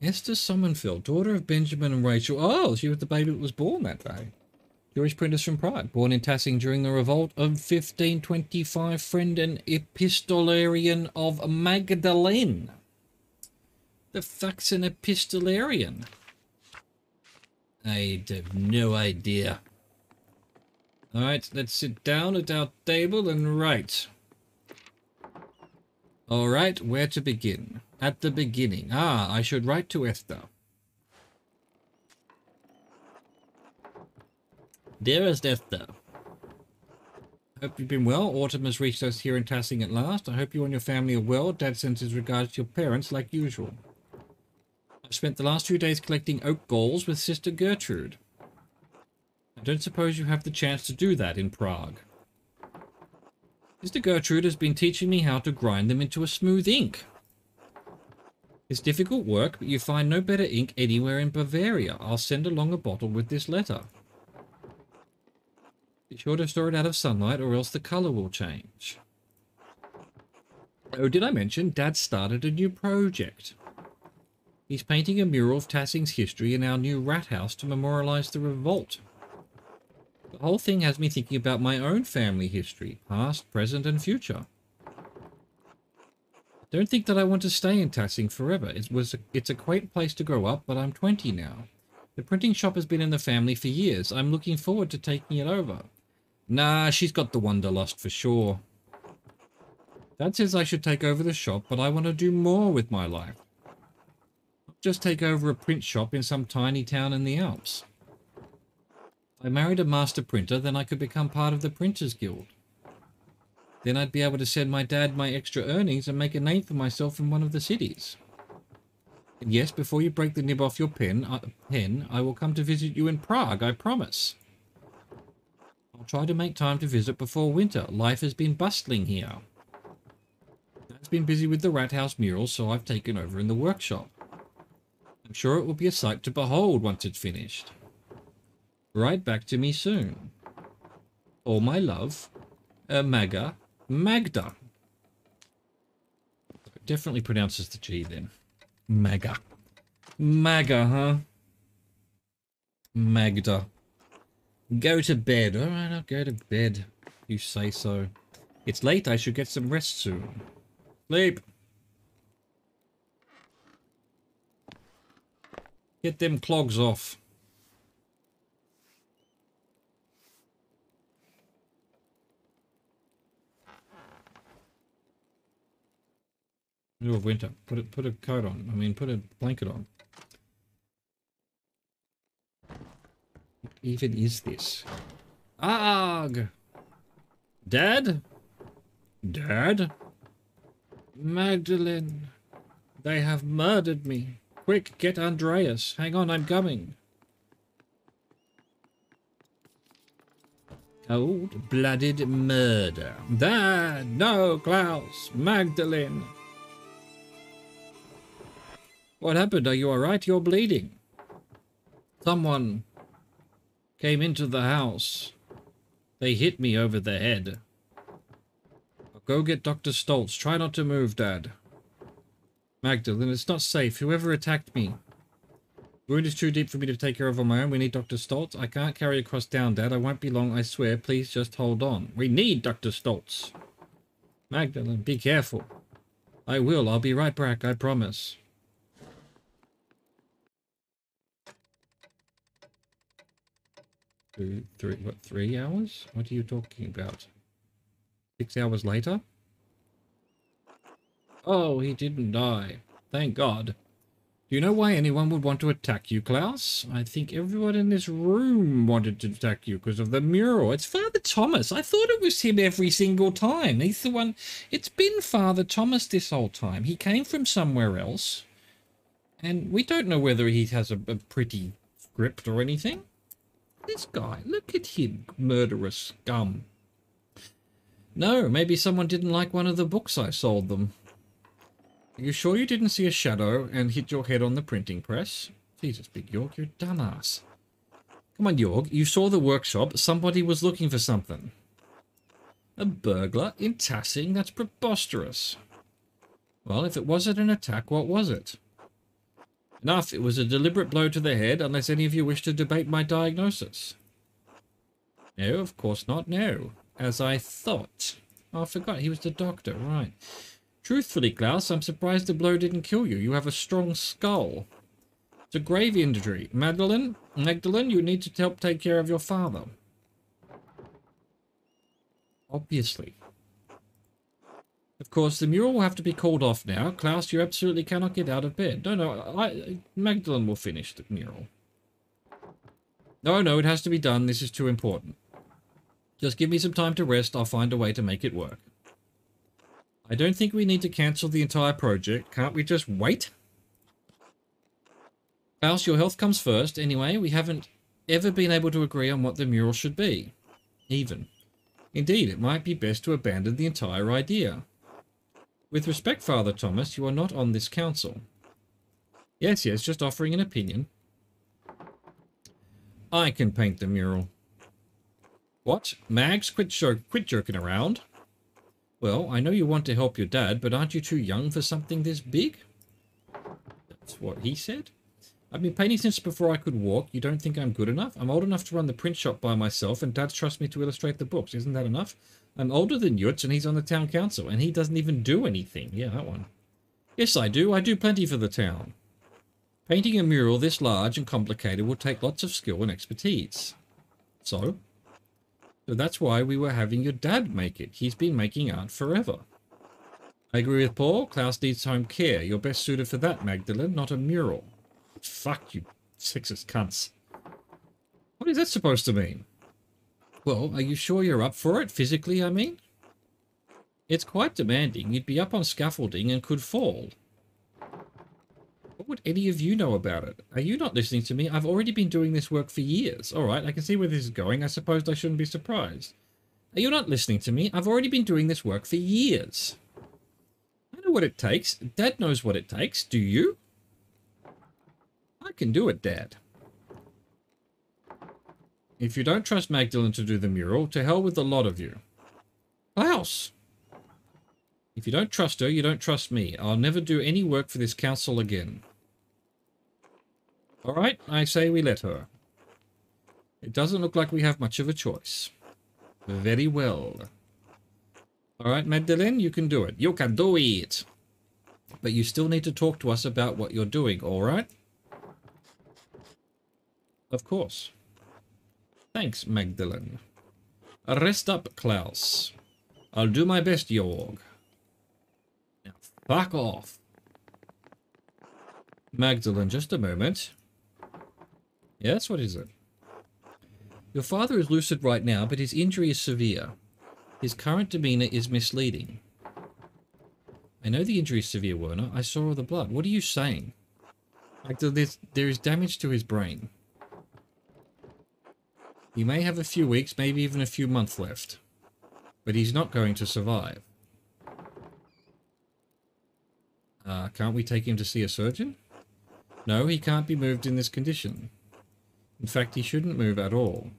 Esther Summerfield, daughter of Benjamin and Rachel. Oh, she was the baby that was born that day. Jewish printers from Prague, born in Tassing during the revolt of 1525, friend and epistolarian of Magdalene. The fuck's an epistolarian? I have no idea. Alright, let's sit down at our table and write. Alright, where to begin? At the beginning. Ah, I should write to Esther. Dearest Esther, hope you've been well. Autumn has reached us here in Tassing at last. I hope you and your family are well. Dad sends his regards to your parents like usual. I've spent the last few days collecting oak galls with Sister Gertrude. I don't suppose you have the chance to do that in Prague. Sister Gertrude has been teaching me how to grind them into a smooth ink. It's difficult work, but you find no better ink anywhere in Bavaria. I'll send along a bottle with this letter. Be sure to store it out of sunlight or else the colour will change. Oh, did I mention Dad started a new project? He's painting a mural of Tassing's history in our new rat house to memorialise the revolt. The whole thing has me thinking about my own family history, past, present and future. Don't think that I want to stay in Tassing forever. It's a quaint place to grow up, but I'm 20 now. The printing shop has been in the family for years. I'm looking forward to taking it over. Nah, she's got the wanderlust for sure. Dad says I should take over the shop, but I want to do more with my life. Not just take over a print shop in some tiny town in the Alps. If I married a master printer, then I could become part of the Printers Guild. Then I'd be able to send my dad my extra earnings and make a name for myself in one of the cities. And yes, before you break the nib off your pen, I will come to visit you in Prague, I promise. I'll try to make time to visit before winter. Life has been bustling here. Dad's been busy with the rat house murals, so I've taken over in the workshop. I'm sure it will be a sight to behold once it's finished. Write back to me soon. All my love, Magda. It definitely pronounces the G then. Maga, huh? Magda. Go to bed. Alright, I'll go to bed. You say so. It's late, I should get some rest soon. Sleep. Get them clogs off. Middle of winter. Put a coat on. I mean, put a blanket on. What even is this? Arg! Dad? Dad? Magdalene. They have murdered me. Quick, get Andreas. Hang on, I'm coming. Cold-blooded murder. Dad! No, Klaus! Magdalene! What happened? Are you alright? You're bleeding. Someone came into the house. They hit me over the head. I'll go get Dr. Stoltz. Try not to move, Dad. Magdalene, it's not safe. Whoever attacked me. The wound is too deep for me to take care of on my own. We need Dr. Stoltz. I can't carry across down, Dad. I won't be long, I swear. Please just hold on. We need Dr. Stoltz. Magdalene, be careful. I will. I'll be right back. I promise. 3 hours? What are you talking about? 6 hours later? Oh, he didn't die. Thank God. Do you know why anyone would want to attack you, Klaus? I think everyone in this room wanted to attack you because of the mural. It's Father Thomas. I thought it was him every single time. He's the one... It's been Father Thomas this whole time. He came from somewhere else. And we don't know whether he has a pretty script or anything. This guy, look at him, murderous scum. No, maybe someone didn't like one of the books I sold them. Are you sure you didn't see a shadow and hit your head on the printing press? Jesus, Big York, you're a dumbass. Come on, York, you saw the workshop. Somebody was looking for something. A burglar in Tassing? That's preposterous. Well, if it wasn't an attack, what was it? Enough, it was a deliberate blow to the head, unless any of you wish to debate my diagnosis. No, of course not, no. As I thought. Oh, I forgot, he was the doctor, right. Truthfully, Klaus, I'm surprised the blow didn't kill you. You have a strong skull. It's a grave injury. Magdalene, you need to help take care of your father. Obviously. Of course, the mural will have to be called off now. Klaus, you absolutely cannot get out of bed. No, Magdalene will finish the mural. No, it has to be done. This is too important. Just give me some time to rest. I'll find a way to make it work. I don't think we need to cancel the entire project. Can't we just wait? Klaus, your health comes first. Anyway, we haven't ever been able to agree on what the mural should be. Even. Indeed, it might be best to abandon the entire idea. With respect, Father Thomas, you are not on this council. Yes, just offering an opinion. I can paint the mural. What? Mags, quit jerking around. Well, I know you want to help your dad, but aren't you too young for something this big? That's what he said. I've been painting since before I could walk. You don't think I'm good enough? I'm old enough to run the print shop by myself, and Dad trusts me to illustrate the books. Isn't that enough? I'm older than Yutz, and he's on the town council, and he doesn't even do anything. Yeah, that one. Yes, I do. I do plenty for the town. Painting a mural this large and complicated will take lots of skill and expertise. So that's why we were having your dad make it. He's been making art forever. I agree with Paul. Klaus needs home care. You're best suited for that, Magdalene, not a mural. Fuck you, sexist cunts. What is that supposed to mean? Well, are you sure you're up for it? Physically, I mean? It's quite demanding. You'd be up on scaffolding and could fall. What would any of you know about it? Are you not listening to me? I've already been doing this work for years. Alright, I can see where this is going. I suppose I shouldn't be surprised. Are you not listening to me? I've already been doing this work for years. I know what it takes. Dad knows what it takes. Do you? I can do it, Dad. If you don't trust Magdalene to do the mural, to hell with the lot of you. Klaus! If you don't trust her, you don't trust me. I'll never do any work for this council again. Alright, I say we let her. It doesn't look like we have much of a choice. Very well. Alright, Magdalene, you can do it. You can do it! But you still need to talk to us about what you're doing, alright? Of course. Thanks, Magdalene. Rest up, Klaus. I'll do my best, Jorg. Now, fuck off. Magdalene, just a moment. Yes, what is it? Your father is lucid right now, but his injury is severe. His current demeanor is misleading. I know the injury is severe, Werner. I saw all the blood. What are you saying? Magdalene, there is damage to his brain. He may have a few weeks, maybe even a few months left. But he's not going to survive. Can't we take him to see a surgeon? No, he can't be moved in this condition. In fact, he shouldn't move at all.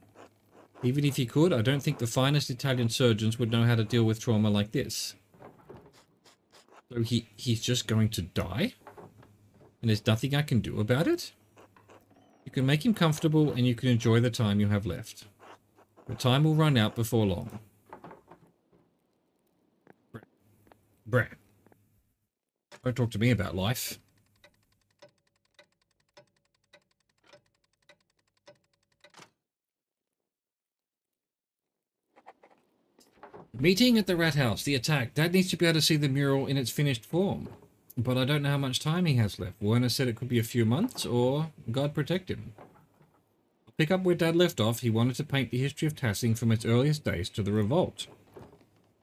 Even if he could, I don't think the finest Italian surgeons would know how to deal with trauma like this. So he's just going to die? And there's nothing I can do about it? You can make him comfortable and you can enjoy the time you have left. But time will run out before long. Brett. Don't talk to me about life. Meeting at the rat house. The attack. Dad needs to be able to see the mural in its finished form. But I don't know how much time he has left. Werner said it could be a few months, or God protect him. I'll pick up where Dad left off. He wanted to paint the history of Tassing from its earliest days to the revolt.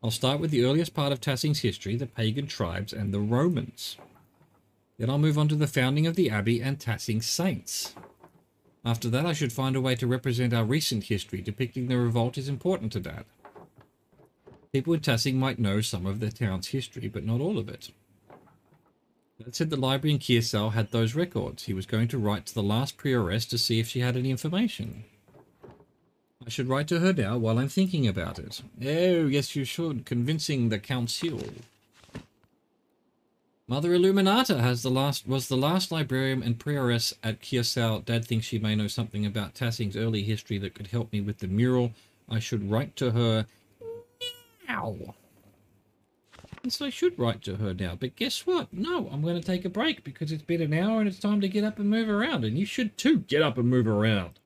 I'll start with the earliest part of Tassing's history, the pagan tribes and the Romans. Then I'll move on to the founding of the Abbey and Tassing's saints. After that, I should find a way to represent our recent history. Depicting the revolt is important to Dad. People in Tassing might know some of the town's history, but not all of it. Dad said the library in Kiersau had those records. He was going to write to the last prioress to see if she had any information. I should write to her now while I'm thinking about it. Oh, yes you should. Convincing the council. Mother Illuminata was the last librarian and prioress at Kiersau. Dad thinks she may know something about Tassing's early history that could help me with the mural. I should write to her now. Yes, I should write to her now. But guess what? No, I'm going to take a break because it's been an hour and it's time to get up and move around. And you should too get up and move around.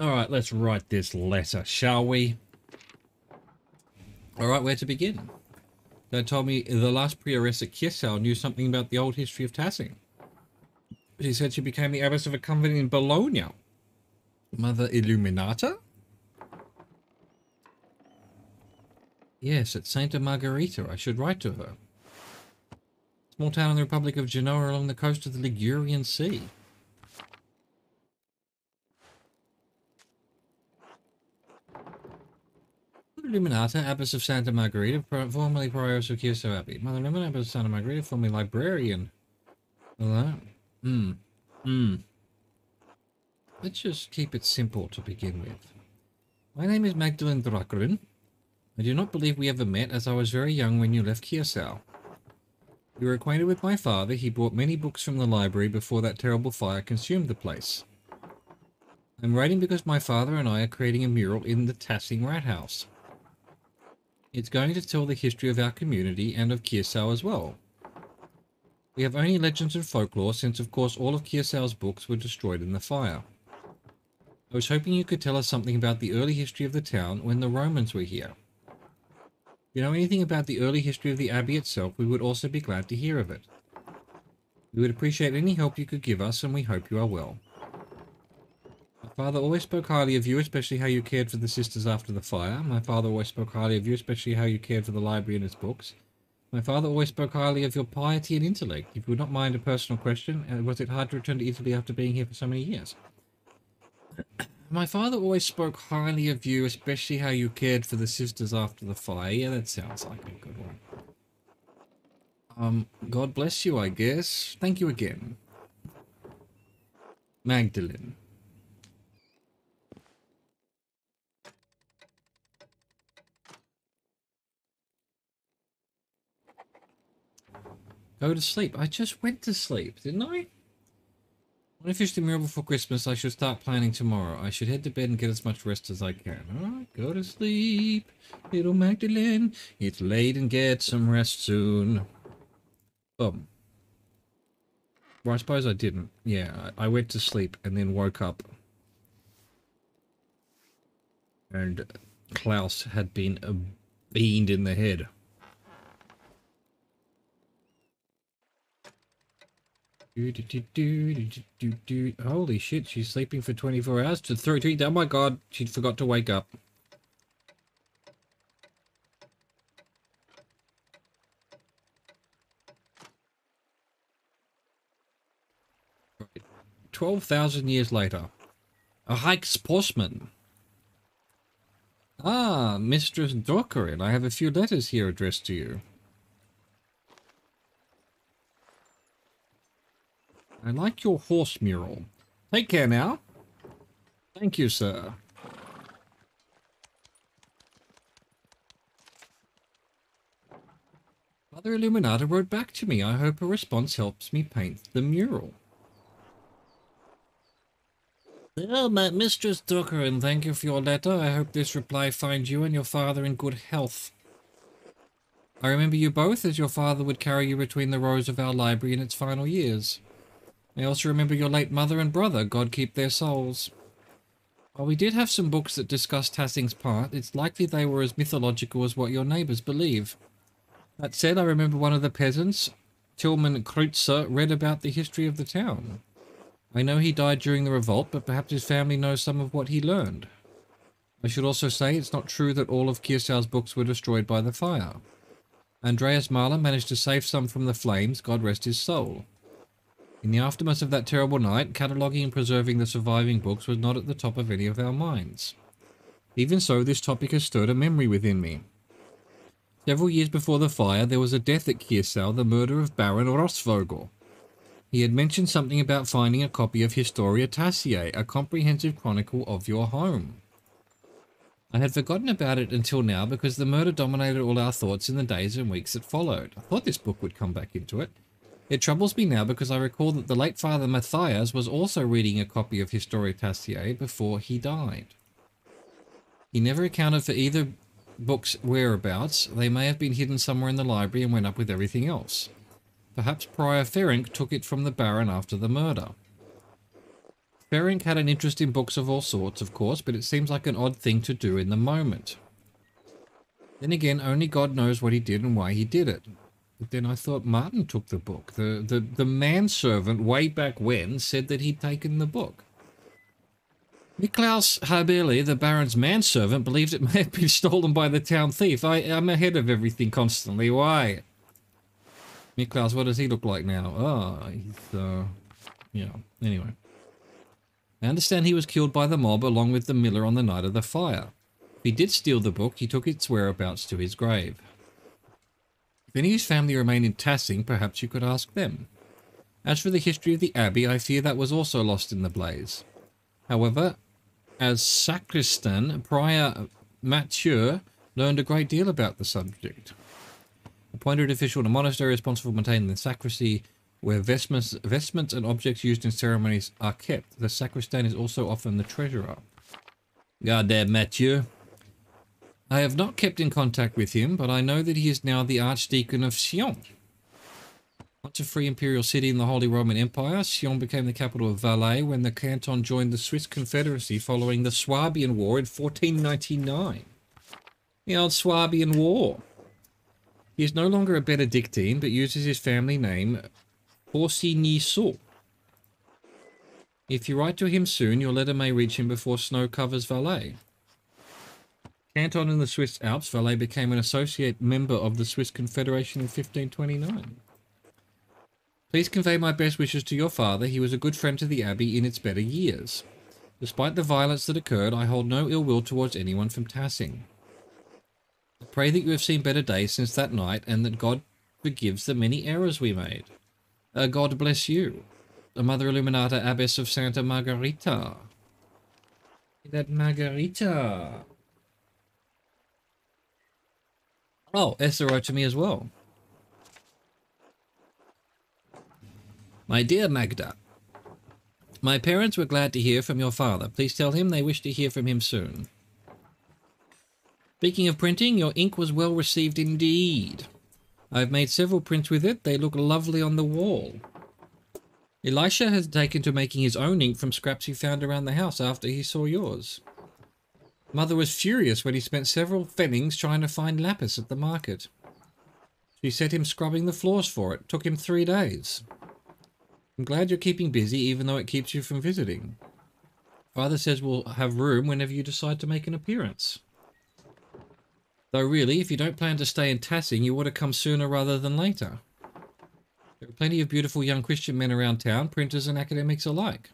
Alright, let's write this letter, shall we? Alright, where to begin? Dad told me the last prioress at Kiesau knew something about the old history of Tassing. She said she became the abbess of a convent in Bologna. Mother Illuminata? Yes, at Santa Margherita. I should write to her. Small town in the Republic of Genoa along the coast of the Ligurian Sea. Mother Illuminata, abbess of Santa Margherita, formerly prioress of Kiesau Abbey. Mother Illuminata, abbess of Santa Margherita, formerly librarian. Hello? Let's just keep it simple to begin with. My name is Magdalene Drakrin. I do not believe we ever met, as I was very young when you left Kiesau. You were acquainted with my father. He brought many books from the library before that terrible fire consumed the place. I'm writing because my father and I are creating a mural in the Tassing Rat House. It's going to tell the history of our community and of Kiesau as well. We have only legends and folklore, since of course all of Kiesau's books were destroyed in the fire. I was hoping you could tell us something about the early history of the town when the Romans were here. If you know anything about the early history of the abbey itself, we would also be glad to hear of it. We would appreciate any help you could give us, and we hope you are well. My father always spoke highly of you, especially how you cared for the sisters after the fire. My father always spoke highly of you, especially how you cared for the library and its books. My father always spoke highly of your piety and intellect. If you would not mind a personal question, was it hard to return to Italy after being here for so many years? My father always spoke highly of you, especially how you cared for the sisters after the fire. Yeah, that sounds like a good one. God bless you, I guess. Thank you again. Magdalene. Go to sleep. I just went to sleep, didn't I? When I finish the mural before Christmas, I should start planning tomorrow. I should head to bed and get as much rest as I can. Alright, go to sleep, little Magdalene. It's late and get some rest soon. Well, I suppose I didn't. Yeah, I went to sleep and then woke up. And Klaus had been beamed in the head. Holy shit, she's sleeping for 24 hours to 30. Oh my god, she forgot to wake up. Right. 12,000 years later. A hike sportsman. Ah, Mistress Dorkerin, I have a few letters here addressed to you. I like your horse mural. Take care now. Thank you, sir. Mother Illuminata wrote back to me. I hope her response helps me paint the mural. Well, my Mistress Dorkerin, thank you for your letter. I hope this reply finds you and your father in good health. I remember you both, as your father would carry you between the rows of our library in its final years. I also remember your late mother and brother, God keep their souls. While we did have some books that discussed Tassing's part, it's likely they were as mythological as what your neighbours believe. That said, I remember one of the peasants, Tillman Kreutzer, read about the history of the town. I know he died during the revolt, but perhaps his family knows some of what he learned. I should also say it's not true that all of Kiesau's books were destroyed by the fire. Andreas Mahler managed to save some from the flames, God rest his soul. In the aftermath of that terrible night, cataloguing and preserving the surviving books was not at the top of any of our minds. Even so, this topic has stirred a memory within me. Several years before the fire, there was a death at Kiesau, the murder of Baron Rossvogel. He had mentioned something about finding a copy of Historia Tassiae, a comprehensive chronicle of your home. I had forgotten about it until now because the murder dominated all our thoughts in the days and weeks that followed. I thought this book would come back into it. It troubles me now because I recall that the late Father Matthias was also reading a copy of Historia Tassiae before he died. He never accounted for either book's whereabouts. They may have been hidden somewhere in the library and went up with everything else. Perhaps Prior Ferenc took it from the Baron after the murder. Ferenc had an interest in books of all sorts, of course, but it seems like an odd thing to do in the moment. Then again, only God knows what he did and why he did it. But then I thought Martin took the book. The manservant way back when said that he'd taken the book. Niklaus Habeli, the Baron's manservant, believed it may have been stolen by the town thief. I'm ahead of everything constantly. Why? Niklaus, what does he look like now? Oh, he's, yeah, anyway. I understand he was killed by the mob along with the miller on the night of the fire. If he did steal the book, he took its whereabouts to his grave. If any of his family remain in Tassing, perhaps you could ask them. As for the history of the abbey, I fear that was also lost in the blaze. However, as sacristan, Prior Mathieu learned a great deal about the subject. Appointed official in a monastery responsible for maintaining the sacristy, where vestments and objects used in ceremonies are kept. The sacristan is also often the treasurer. Goddamn Mathieu. I have not kept in contact with him, but I know that he is now the Archdeacon of Sion. Once a free imperial city in the Holy Roman Empire, Sion became the capital of Valais when the canton joined the Swiss Confederacy following the Swabian War in 1499. The old Swabian War. He is no longer a Benedictine, but uses his family name, Porcy-Niceau. If you write to him soon, your letter may reach him before snow covers Valais. Canton in the Swiss Alps, Valais became an associate member of the Swiss Confederation in 1529. Please convey my best wishes to your father. He was a good friend to the Abbey in its better years. Despite the violence that occurred, I hold no ill will towards anyone from Tassing. I pray that you have seen better days since that night, and that God forgives the many errors we made. God bless you. The Mother Illuminata, Abbess of Santa Margarita. That Margarita. Oh, Esther wrote to me as well. My dear Magda, my parents were glad to hear from your father. Please tell him they wish to hear from him soon. Speaking of printing, your ink was well received indeed. I've made several prints with it. They look lovely on the wall. Elisha has taken to making his own ink from scraps he found around the house after he saw yours. Mother was furious when he spent several pfennigs trying to find lapis at the market. She set him scrubbing the floors for it. Took him 3 days. I'm glad you're keeping busy, even though it keeps you from visiting. Father says we'll have room whenever you decide to make an appearance. Though really, if you don't plan to stay in Tassing, you ought to come sooner rather than later. There are plenty of beautiful young Christian men around town, printers and academics alike.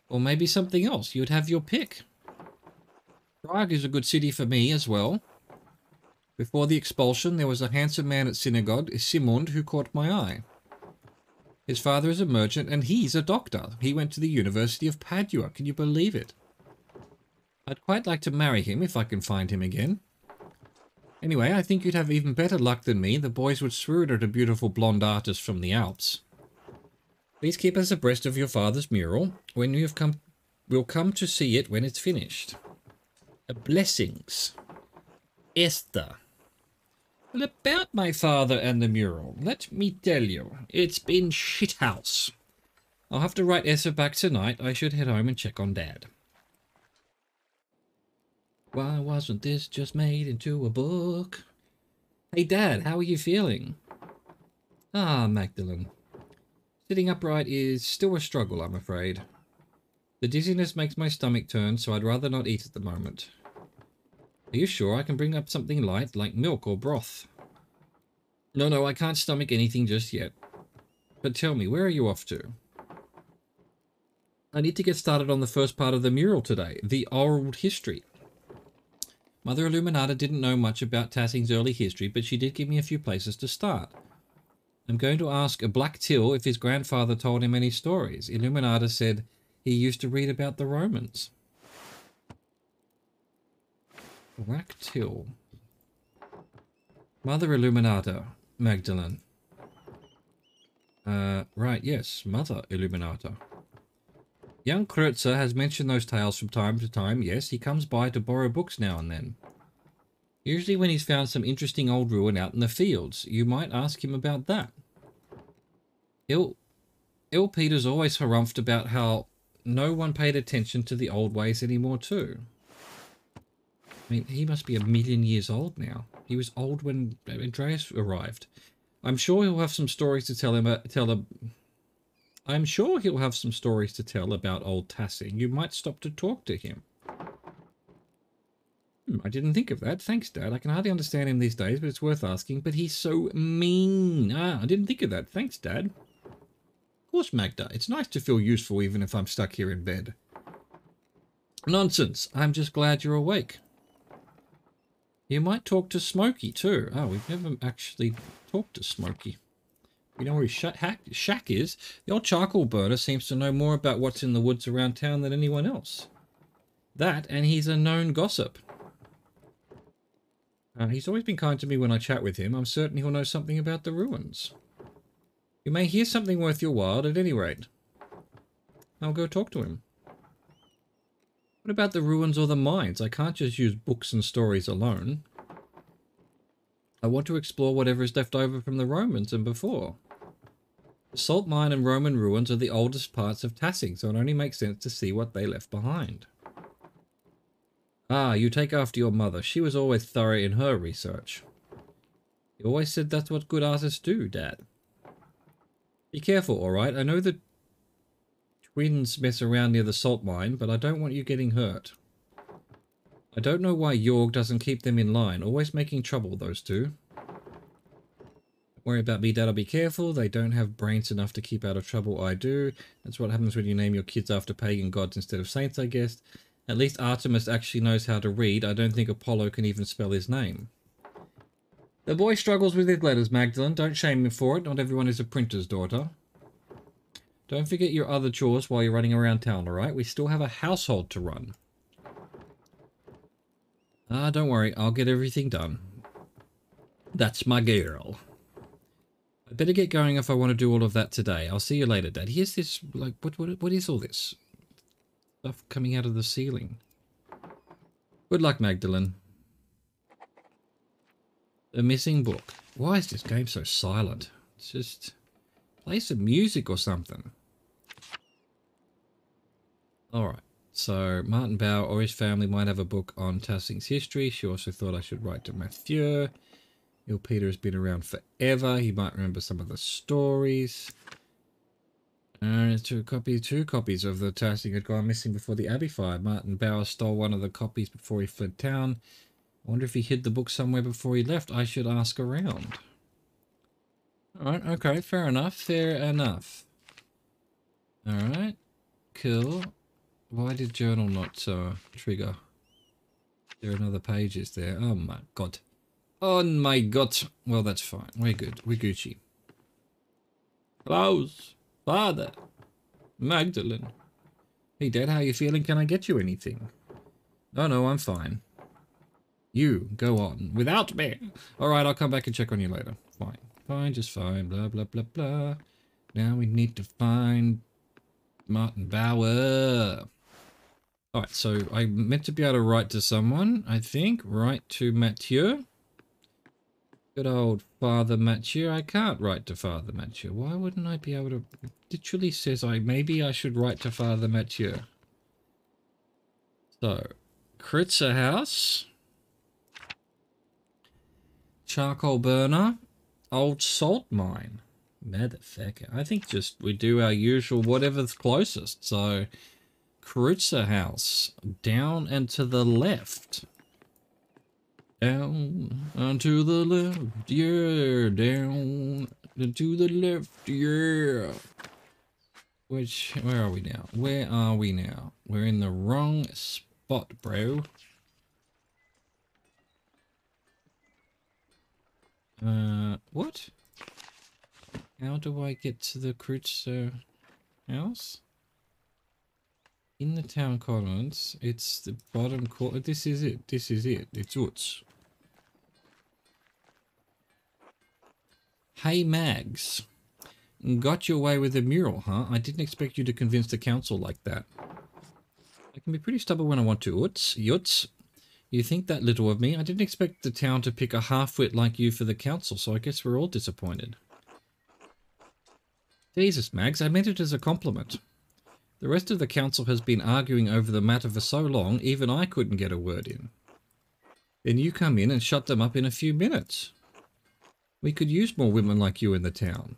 Or maybe something else. You'd have your pick. Prague is a good city for me as well. Before the expulsion, there was a handsome man at synagogue, Simond, who caught my eye. His father is a merchant, and he's a doctor. He went to the University of Padua. Can you believe it? I'd quite like to marry him if I can find him again. Anyway, I think you'd have even better luck than me. The boys would swoon at a beautiful blonde artist from the Alps. Please keep us abreast of your father's mural. When you have come, we'll come to see it when it's finished. Blessings. Esther. Well, about my father and the mural, let me tell you, it's been shithouse. I'll have to write Esther back tonight. I should head home and check on Dad. Why wasn't this just made into a book? Hey Dad, how are you feeling? Ah, Magdalene. Sitting upright is still a struggle, I'm afraid. The dizziness makes my stomach turn, so I'd rather not eat at the moment. Are you sure I can bring up something light, like milk or broth? No, I can't stomach anything just yet. But tell me, where are you off to? I need to get started on the first part of the mural today, the old history. Mother Illuminata didn't know much about Tassing's early history, but she did give me a few places to start. I'm going to ask Black Till if his grandfather told him any stories. Illuminata said he used to read about the Romans. Black Till. Mother Illuminata, Magdalene. Right, yes, Mother Illuminata. Young Kreutzer has mentioned those tales from time to time. Yes, he comes by to borrow books now and then. Usually when he's found some interesting old ruin out in the fields. You might ask him about that. Il Peter's always harumphed about how no one paid attention to the old ways anymore too. I mean, he must be 1,000,000 years old now. He was old when Andreas arrived. I'm sure he'll have some stories to tell him. I'm sure he'll have some stories to tell about old Tassing. You might stop to talk to him. I didn't think of that. Thanks, Dad. I can hardly understand him these days, but it's worth asking. But he's so mean. I didn't think of that. Thanks, Dad. Of course, Magda. It's nice to feel useful even if I'm stuck here in bed. Nonsense. I'm just glad you're awake. You might talk to Smokey, too. Oh, we've never actually talked to Smokey. You know where his shack is? The old charcoal burner seems to know more about what's in the woods around town than anyone else. That, and he's a known gossip. He's always been kind to me when I chat with him. I'm certain he'll know something about the ruins. You may hear something worth your while at any rate. I'll go talk to him. What about the ruins or the mines? I can't just use books and stories alone. I want to explore whatever is left over from the Romans and before. The salt mine and Roman ruins are the oldest parts of Tassing, so it only makes sense to see what they left behind. Ah, you take after your mother. She was always thorough in her research. You always said that's what good artists do, Dad. Be careful, alright? I know the twins mess around near the salt mine, but I don't want you getting hurt. I don't know why Jorg doesn't keep them in line. Always making trouble, those two. Don't worry about me, Dad. I'll be careful. They don't have brains enough to keep out of trouble. I do. That's what happens when you name your kids after pagan gods instead of saints, I guess. At least Artemis actually knows how to read. I don't think Apollo can even spell his name. The boy struggles with his letters, Magdalene. Don't shame him for it. Not everyone is a printer's daughter. Don't forget your other chores while you're running around town, alright? We still have a household to run. Don't worry. I'll get everything done. That's my girl. I'd better get going if I want to do all of that today. I'll see you later, Dad. Here's this, like, what is all this? Stuff coming out of the ceiling. Good luck, Magdalene. The missing book. Why is this game so silent? It's just... play some music or something. Alright. So, Martin Bauer or his family might have a book on Tassing's history. She also thought I should write to Mathieu. Il Peter has been around forever. He might remember some of the stories. Two copies of the Tassing had gone missing before the Abbey fire. Martin Bauer stole one of the copies before he fled town. I wonder if he hid the book somewhere before he left. I should ask around. Alright, okay, fair enough, fair enough. Alright, cool. Why did journal not trigger? There are another pages there. Oh my god. Oh my god. Well, that's fine. We're good. We're Gucci. Klaus. Father. Magdalene. Hey, Dad, how you feeling? Can I get you anything? Oh, no, I'm fine. You, go on. Without me. Alright, I'll come back and check on you later. Fine. Fine, just fine. Blah, blah, blah, blah. Now we need to find Martin Bauer. Alright, so I meant to be able to write to someone, I think. Write to Mathieu. Good old Father Mathieu. I can't write to Father Mathieu. Why wouldn't I be able to... It literally says maybe I should write to Father Mathieu. So, Kritzer House. Charcoal burner. Old salt mine. Motherfucker. I think just we do our usual whatever's closest. So, Kritzer House. Down and to the left. Down and to the left, yeah. Down and to the left, yeah. Where are we now? Where are we now? We're in the wrong spot, bro. What? How do I get to the Kritzer house? In the town commons, it's the bottom corner. This is it. This is it. It's Utz. Hey, Mags. Got your way with the mural, huh? I didn't expect you to convince the council like that. I can be pretty stubborn when I want to, Utz. You think that little of me? I didn't expect the town to pick a half-wit like you for the council, so I guess we're all disappointed. Jesus, Mags, I meant it as a compliment. The rest of the council has been arguing over the matter for so long, even I couldn't get a word in. Then you come in and shut them up in a few minutes. We could use more women like you in the town.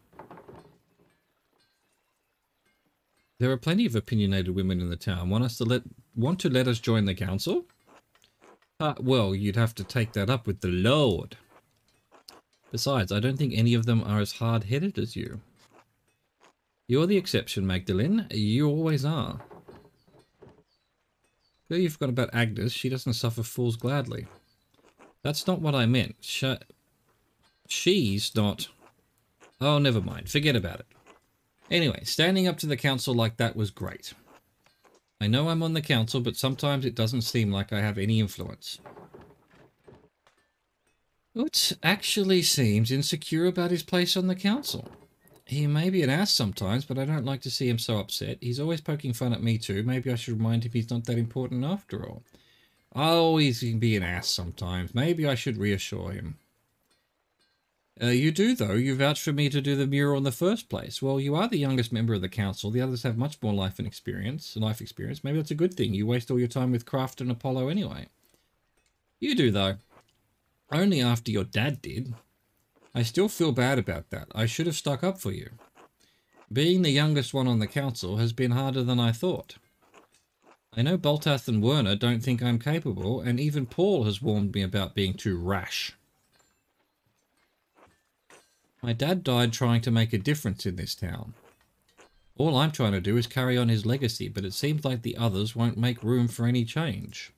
There are plenty of opinionated women in the town. Want to let us join the council? Well, you'd have to take that up with the Lord. Besides, I don't think any of them are as hard-headed as you. You're the exception, Magdalene. You always are. Sure, you've forgotten about Agnes. She doesn't suffer fools gladly. That's not what I meant. She's not... Oh, never mind. Forget about it. Anyway, standing up to the council like that was great. I know I'm on the council, but sometimes it doesn't seem like I have any influence. Utz actually seems insecure about his place on the council. He may be an ass sometimes, but I don't like to see him so upset. He's always poking fun at me too. Maybe I should remind him he's not that important after all. I'll always be an ass sometimes. Maybe I should reassure him. You do, though. You vouched for me to do the mural in the first place. Well, you are the youngest member of the council. The others have much more life experience. Maybe that's a good thing. You waste all your time with Kraft and Apollo anyway. You do, though. Only after your dad did. I still feel bad about that. I should have stuck up for you. Being the youngest one on the council has been harder than I thought. I know Boltath and Werner don't think I'm capable, and even Paul has warned me about being too rash. My dad died trying to make a difference in this town. All I'm trying to do is carry on his legacy, but it seems like the others won't make room for any change.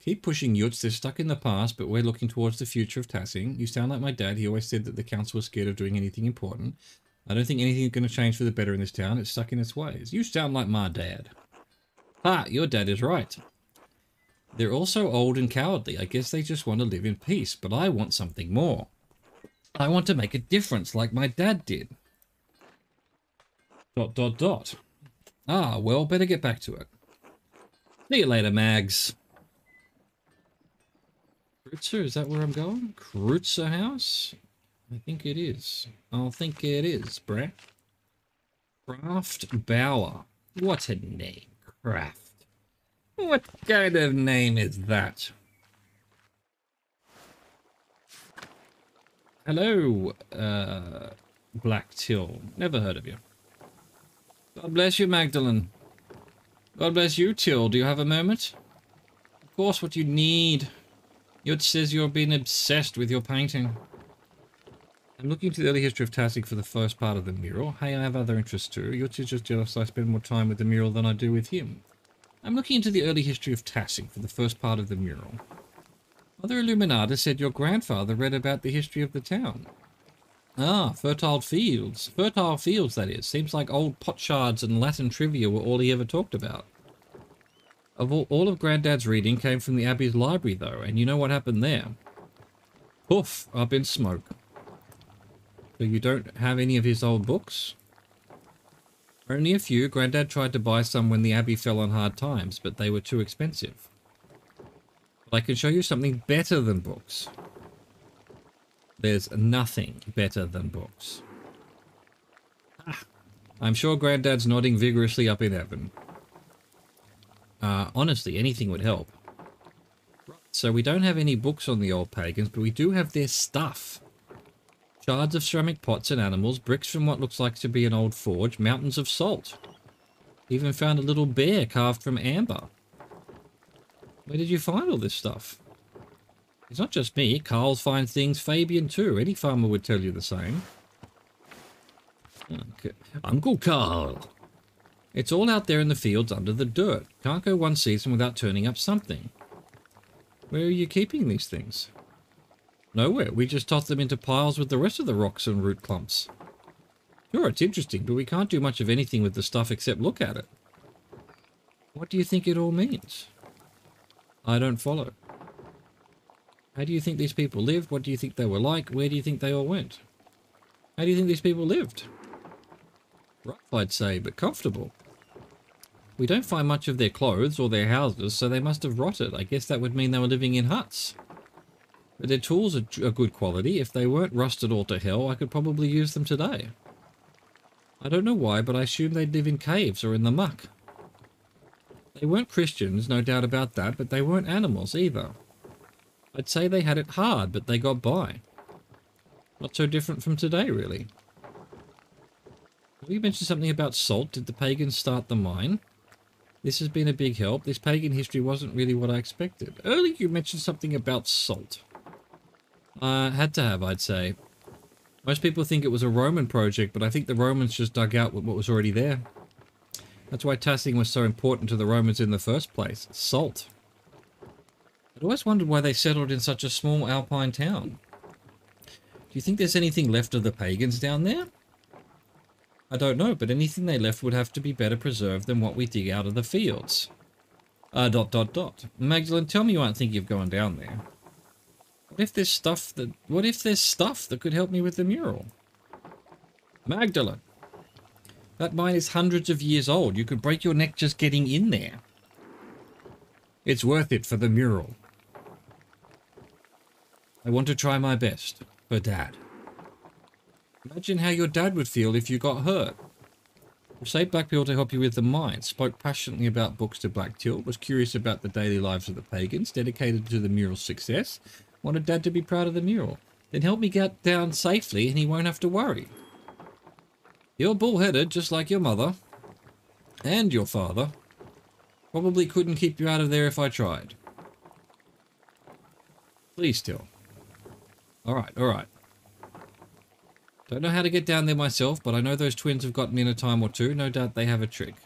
Keep pushing, Yutz. They're stuck in the past, but we're looking towards the future of Tassing. You sound like my dad. He always said that the council was scared of doing anything important. I don't think anything's going to change for the better in this town. It's stuck in its ways. You sound like my dad. Your dad is right. They're also old and cowardly. I guess they just want to live in peace, but I want something more. I want to make a difference like my dad did. ... Well, better get back to it. See you later, Mags. Kreutzer, is that where I'm going? Kreutzer House? I think it is. I think it is, bruh. Kraft Bauer. What a name. Kraft. What kind of name is that? Hello, Black Till. Never heard of you. God bless you, Magdalene. God bless you, Till. Do you have a moment? Of course, what you need. Yut says you're being obsessed with your painting. I'm looking to the early history of Tassing for the first part of the mural. Hey, I have other interests too. Yut is just jealous I spend more time with the mural than I do with him. I'm looking into the early history of Tassing for the first part of the mural. Mother Illuminata said your grandfather read about the history of the town. Fertile fields. Fertile fields, that is. Seems like old potsherds and Latin trivia were all he ever talked about. All of Granddad's reading came from the Abbey's library, though, and you know what happened there? Poof, up in smoke. So you don't have any of his old books? Only a few. Granddad tried to buy some when the Abbey fell on hard times, but they were too expensive. But I can show you something better than books. There's nothing better than books. I'm sure Granddad's nodding vigorously up in heaven. Honestly, anything would help. So we don't have any books on the old pagans, but we do have their stuff. Shards of ceramic pots and animals, bricks from what looks like to be an old forge, mountains of salt. Even found a little bear carved from amber. Where did you find all this stuff? It's not just me. Carl finds things. Fabian too. Any farmer would tell you the same. Okay. Uncle Carl. It's all out there in the fields under the dirt. Can't go one season without turning up something. Where are you keeping these things? Nowhere. We just toss them into piles with the rest of the rocks and root clumps. Sure, it's interesting, but we can't do much of anything with the stuff except look at it. What do you think it all means? I don't follow. How do you think these people lived? What do you think they were like? Where do you think they all went? How do you think these people lived? Rough, I'd say, but comfortable. We don't find much of their clothes or their houses, so they must have rotted. I guess that would mean they were living in huts. But their tools are good quality. If they weren't rusted all to hell, I could probably use them today. I don't know why, but I assumed they'd live in caves or in the muck. They weren't Christians, no doubt about that, but they weren't animals either. I'd say they had it hard, but they got by. Not so different from today, really. You mentioned something about salt. Did the pagans start the mine? This has been a big help. This pagan history wasn't really what I expected. Earlier you mentioned something about salt. Had to have, I'd say. Most people think it was a Roman project, but I think the Romans just dug out what was already there. That's why tassing was so important to the Romans in the first place. Salt. I'd always wondered why they settled in such a small alpine town. Do you think there's anything left of the pagans down there? I don't know, but anything they left would have to be better preserved than what we dig out of the fields. ... Magdalene, tell me you aren't thinking of going down there. What if there's stuff that could help me with the mural? Magdalene! That mine is hundreds of years old. You could break your neck just getting in there. It's worth it for the mural. I want to try my best. For Dad. Imagine how your dad would feel if you got hurt. Saved Blackpill to help you with the mine, spoke passionately about books to Blacktill, was curious about the daily lives of the pagans, dedicated to the mural's success, wanted Dad to be proud of the mural. Then help me get down safely and he won't have to worry. You're bullheaded just like your mother. And your father. Probably couldn't keep you out of there if I tried. Please, Till. Alright, alright. Don't know how to get down there myself, but I know those twins have gotten in a time or two. No doubt they have a trick.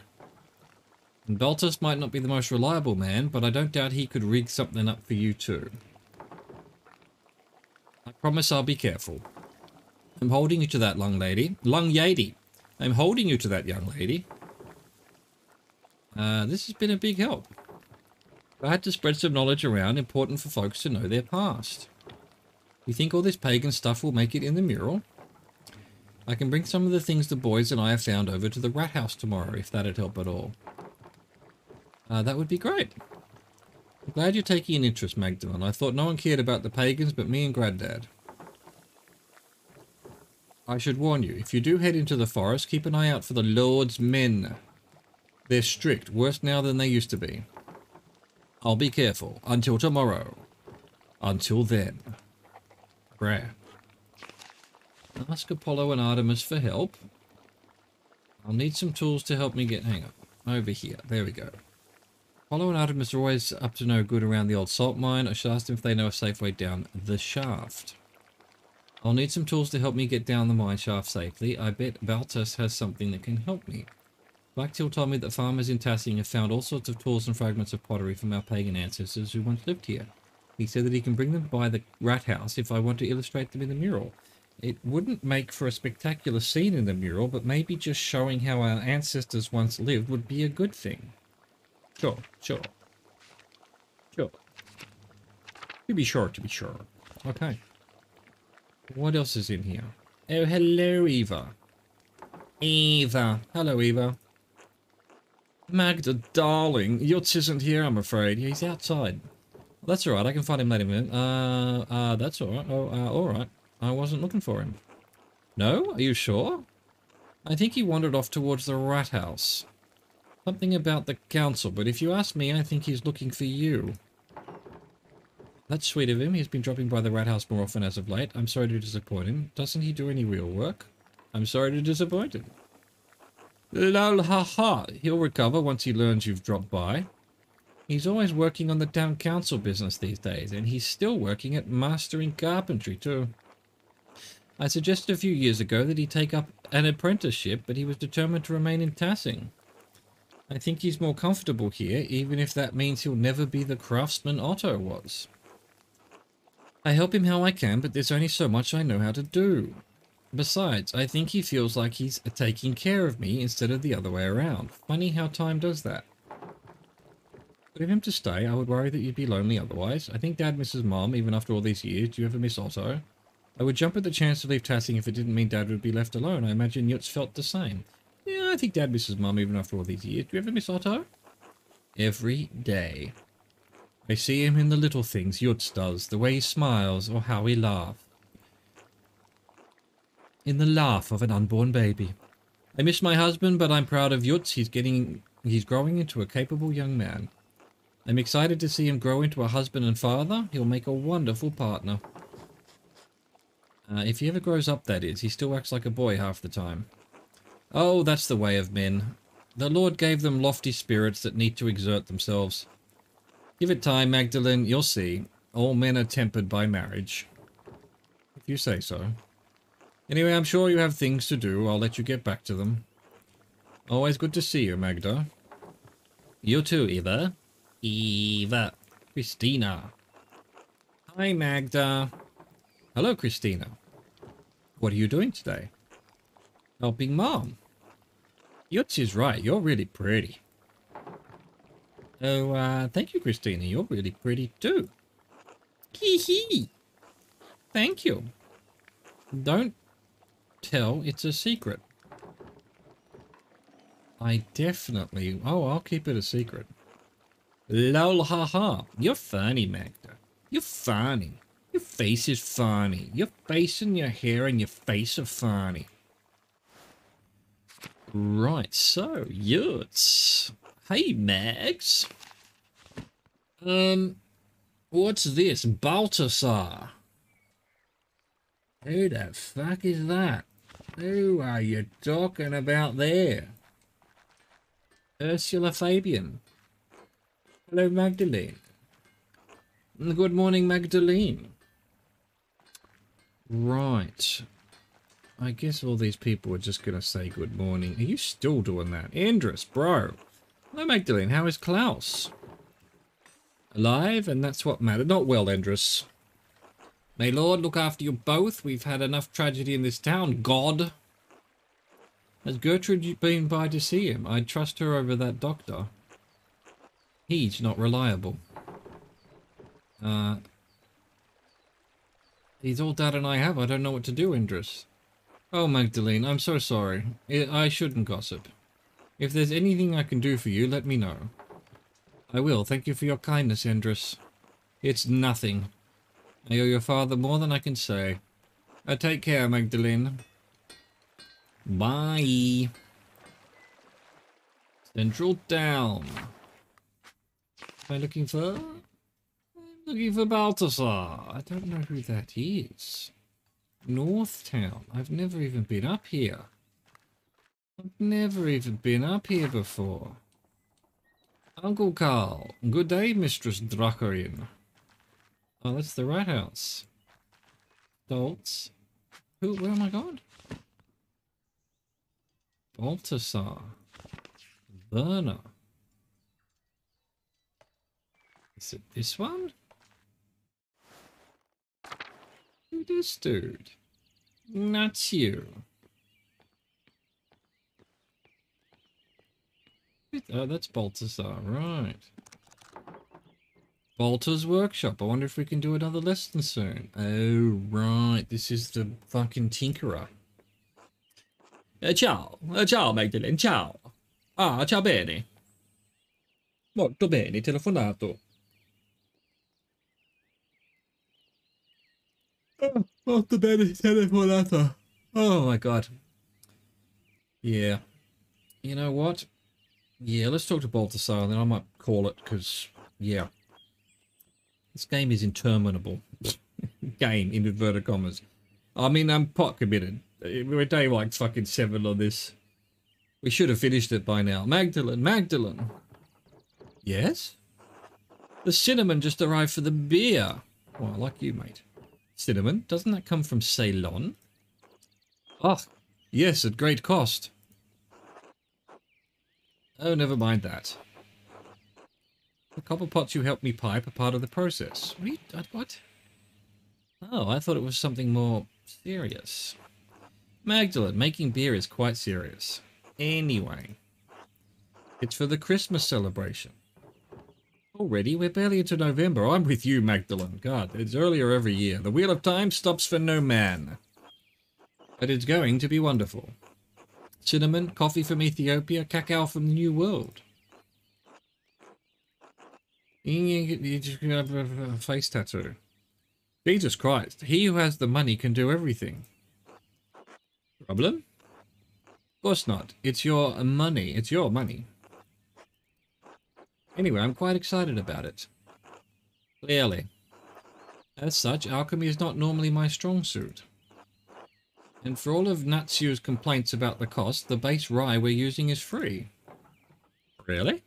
And Baltus might not be the most reliable man, but I don't doubt he could rig something up for you too. I promise I'll be careful. I'm holding you to that, young lady. I'm holding you to that, young lady. This has been a big help. I had to spread some knowledge around, important for folks to know their past. You think all this pagan stuff will make it in the mural? I can bring some of the things the boys and I have found over to the rat house tomorrow, if that'd help at all. That would be great. I'm glad you're taking an interest, Magdalene. I thought no one cared about the pagans but me and Granddad. I should warn you, if you do head into the forest, keep an eye out for the Lord's men. They're strict, worse now than they used to be. I'll be careful. Until tomorrow. Until then. Prayer. Ask Apollo and Artemis for help. I'll need some tools to help me get... Hang on. Over here. There we go. Apollo and Artemis are always up to no good around the old salt mine. I should ask them if they know a safe way down the shaft. I'll need some tools to help me get down the mine shaft safely. I bet Baltus has something that can help me. Blacktill told me that farmers in Tassing have found all sorts of tools and fragments of pottery from our pagan ancestors who once lived here. He said that he can bring them by the rat house if I want to illustrate them in the mural. It wouldn't make for a spectacular scene in the mural, but maybe just showing how our ancestors once lived would be a good thing. Sure. To be sure. Okay. What else is in here? Oh, hello, Eva. Hello, Eva. Magda, darling, Yutz isn't here, I'm afraid. He's outside. Well, that's alright, I can find him later. That's alright. Alright. I wasn't looking for him. No? Are you sure? I think he wandered off towards the rat house. Something about the council, but if you ask me, I think he's looking for you. That's sweet of him. He's been dropping by the rat house more often as of late. I'm sorry to disappoint him. Doesn't he do any real work? I'm sorry to disappoint him. Lol, haha. He'll recover once he learns you've dropped by. He's always working on the town council business these days, and he's still working at mastering carpentry too. I suggested a few years ago that he take up an apprenticeship, but he was determined to remain in Tassing. I think he's more comfortable here, even if that means he'll never be the craftsman Otto was. I help him how I can, but there's only so much I know how to do. Besides, I think he feels like he's taking care of me instead of the other way around. Funny how time does that. But if him to stay, I would worry that you'd be lonely otherwise. I think Dad misses Mom, even after all these years. Do you ever miss Otto? I would jump at the chance to leave Tassing if it didn't mean Dad would be left alone. I imagine Yutz felt the same. Yeah, I think Dad misses Mum even after all these years. Do you ever miss Otto? Every day. I see him in the little things Yutz does, the way he smiles or how he laughs. In the laugh of an unborn baby. I miss my husband, but I'm proud of Yutz. He's growing into a capable young man. I'm excited to see him grow into a husband and father. He'll make a wonderful partner. If he ever grows up, that is. He still acts like a boy half the time. Oh, that's the way of men. The Lord gave them lofty spirits that need to exert themselves. Give it time, Magdalene, you'll see. All men are tempered by marriage. If you say so. Anyway, I'm sure you have things to do. I'll let you get back to them. Always good to see you, Magda. You too, Eva. Eva. Christina. Hi, Magda. Hello, Christina. What are you doing today? Helping Mom. Yutz is right. You're really pretty. Oh, thank you, Christina. You're really pretty, too. Hee hee. Thank you. Don't tell, it's a secret. I definitely... Oh, I'll keep it a secret. Lol, haha. You're funny, Magda. You're funny. Your face is funny. Your face and your hair and your face are funny. Right, so, Yutz. Hey, Mags. What's this? Balthasar. Who the fuck is that? Who are you talking about there? Ursula Fabian. Hello, Magdalene. Good morning, Magdalene. Right. I guess all these people are just going to say good morning. Are you still doing that? Andrus, bro. Hello, Magdalene. How is Klaus? Alive, and that's what mattered. Not well, Andrus. May Lord look after you both. We've had enough tragedy in this town. God. Has Gertrude been by to see him? I'd trust her over that doctor. He's not reliable. He's all Dad and I have. I don't know what to do, Indris. Oh, Magdalene, I'm so sorry. I shouldn't gossip. If there's anything I can do for you, let me know. I will. Thank you for your kindness, Indris. It's nothing. I owe your father more than I can say. Take care, Magdalene. Bye. Central Down. Am I looking for... I'm looking for Balthasar. I don't know who that is. North Town. I've never even been up here. I've never even been up here before. Uncle Carl. Good day, Mistress Dracorin. Oh, that's the right house. Stoltz. Who? Where am I going? Balthasar. Werner. Is it this one? Who this dude? Not you. Oh, that's Balthasar, right. Balta's workshop. I wonder if we can do another lesson soon. Oh, right. This is the fucking tinkerer. Ciao. Ciao, Magdalene. Ciao. Ah, ciao bene. Molto bene, telefonato. Oh, molto bene, telefonato. Oh, my God. Yeah. You know what? Yeah, let's talk to Balthasar, and then I might call it, because, yeah. This game is interminable. Game, in inverted commas. I mean, I'm pot committed. We're day like fucking 7 on this. We should have finished it by now. Magdalene, Magdalene. Yes? The cinnamon just arrived for the beer. Well, I like you, mate. Cinnamon? Doesn't that come from Ceylon? Oh, yes, at great cost. Oh, never mind that. The copper pots you helped me pipe are part of the process. What? Oh, I thought it was something more serious. Magdalene, making beer is quite serious. Anyway, it's for the Christmas celebration. Already? We're barely into November. I'm with you, Magdalene. God, it's earlier every year. The wheel of time stops for no man. But it's going to be wonderful. Cinnamon, coffee from Ethiopia, cacao from the New World. You just have a face tattoo. Jesus Christ. He who has the money can do everything. Problem? course not. It's your money. It's your money. Anyway, I'm quite excited about it. Clearly. As such, alchemy is not normally my strong suit. And for all of Natsu's complaints about the cost, the base rye we're using is free. Really?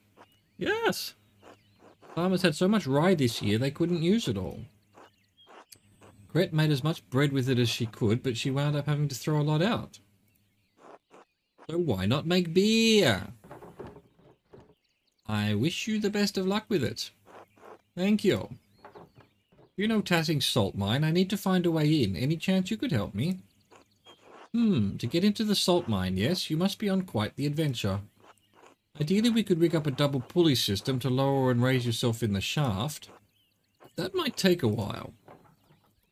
Yes. Farmers had so much rye this year they couldn't use it all. Gret made as much bread with it as she could, but she wound up having to throw a lot out. So why not make beer? I wish you the best of luck with it. Thank you. You know Tassing's salt mine. I need to find a way in. Any chance you could help me? To get into the salt mine, yes, you must be on quite the adventure. Ideally, we could rig up a double pulley system to lower and raise yourself in the shaft. That might take a while.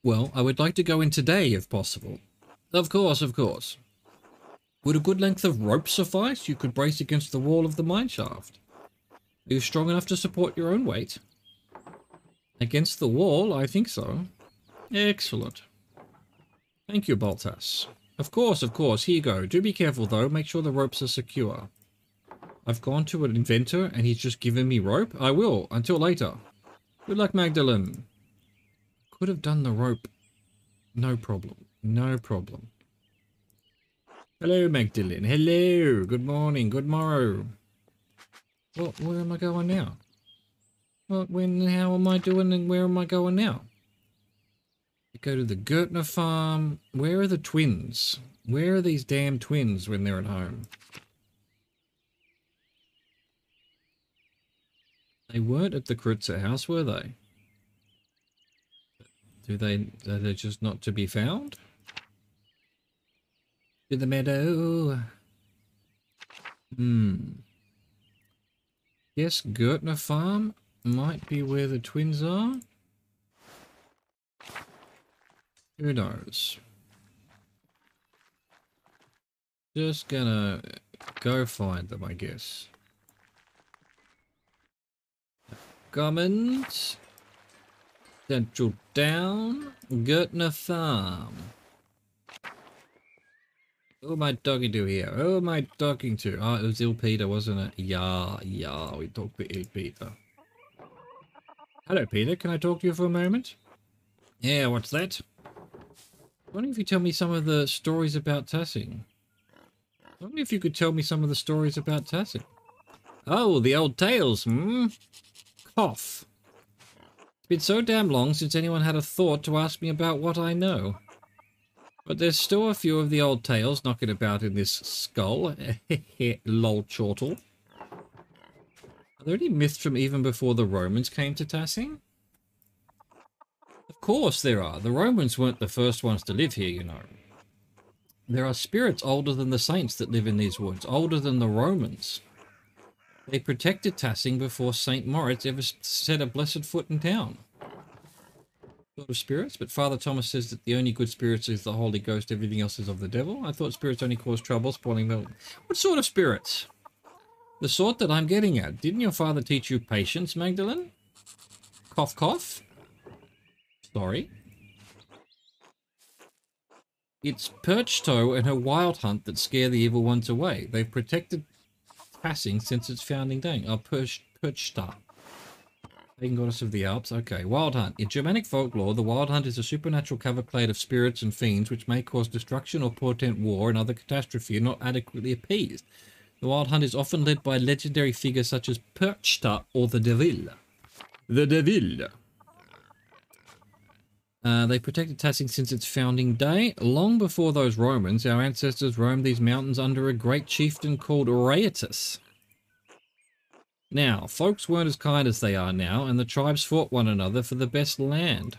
Well, I would like to go in today, if possible. Of course, of course. Would a good length of rope suffice? You could brace against the wall of the mine shaft. Are you strong enough to support your own weight? Against the wall, I think so. Excellent. Thank you, Baltas. Of course, here you go. Do be careful, though. Make sure the ropes are secure. I've gone to an inventor, and he's just given me rope. I will. Until later. Good luck, Magdalene. Could have done the rope. No problem. No problem. Hello, Magdalene. Hello. Good morning. Good morrow. Well, where am I going now? What, when, how am I doing, and where am I going now? Go to the Gertner farm. Where are the twins? Where are these damn twins when they're at home? They weren't at the Krutzer house, were they? Are they just not to be found? To the meadow. Yes, Gertner farm might be where the twins are. Who knows? Just gonna go find them, I guess. Commons. Central Down. Gertner Farm. Who am I talking to here? Who am I talking to? Oh, it was Il Peter, wasn't it? Yeah, we talked to Il Peter. Hello, Peter. Can I talk to you for a moment? Yeah, what's that? I wonder if you tell me some of the stories about Tassing. I wonder if you could tell me some of the stories about Tassing. Oh, the old tales, Cough. It's been so damn long since anyone had a thought to ask me about what I know. But there's still a few of the old tales knocking about in this skull. Lol chortle. Are there any myths from even before the Romans came to Tassing? Of course there are. The Romans weren't the first ones to live here, you know. There are spirits older than the saints that live in these woods, older than the Romans. They protected Tassing before St. Moritz ever set a blessed foot in town. Sort of spirits, but Father Thomas says that the only good spirits is the Holy Ghost, everything else is of the devil. I thought spirits only cause trouble, spoiling milk. What sort of spirits? The sort that I'm getting at. Didn't your father teach you patience, Magdalene? Cough, cough. Sorry. It's Perchtoe and her wild hunt that scare the evil ones away. They've protected Tassing since its founding day. Oh, Perchta. Pagan goddess of the Alps. Okay, wild hunt. In Germanic folklore, the wild hunt is a supernatural cavalcade of spirits and fiends which may cause destruction or portend war and other catastrophe not adequately appeased. The wild hunt is often led by legendary figures such as Perchta or the Devil. The Devil. They protected Tassing since its founding day. Long before those Romans, our ancestors roamed these mountains under a great chieftain called Rhaetus. Now, folks weren't as kind as they are now, and the tribes fought one another for the best land.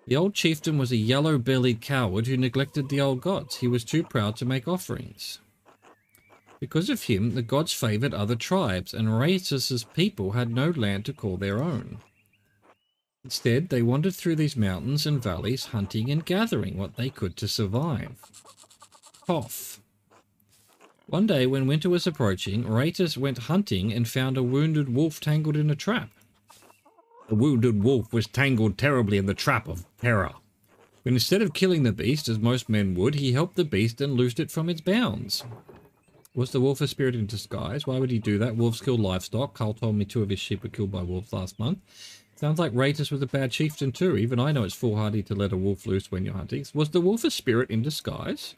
The old chieftain was a yellow-bellied coward who neglected the old gods. He was too proud to make offerings. Because of him, the gods favoured other tribes, and Rhaetus's people had no land to call their own. Instead, they wandered through these mountains and valleys, hunting and gathering what they could to survive. Cough. One day, when winter was approaching, Rhaetus went hunting and found a wounded wolf tangled in a trap. The wounded wolf was tangled terribly in the trap of terror. But instead of killing the beast, as most men would, he helped the beast and loosed it from its bounds. Was the wolf a spirit in disguise? Why would he do that? Wolves kill livestock. Carl told me 2 of his sheep were killed by wolves last month. Sounds like Ratus was a bad chieftain too. Even I know it's foolhardy to let a wolf loose when you're hunting. Was the wolf a spirit in disguise?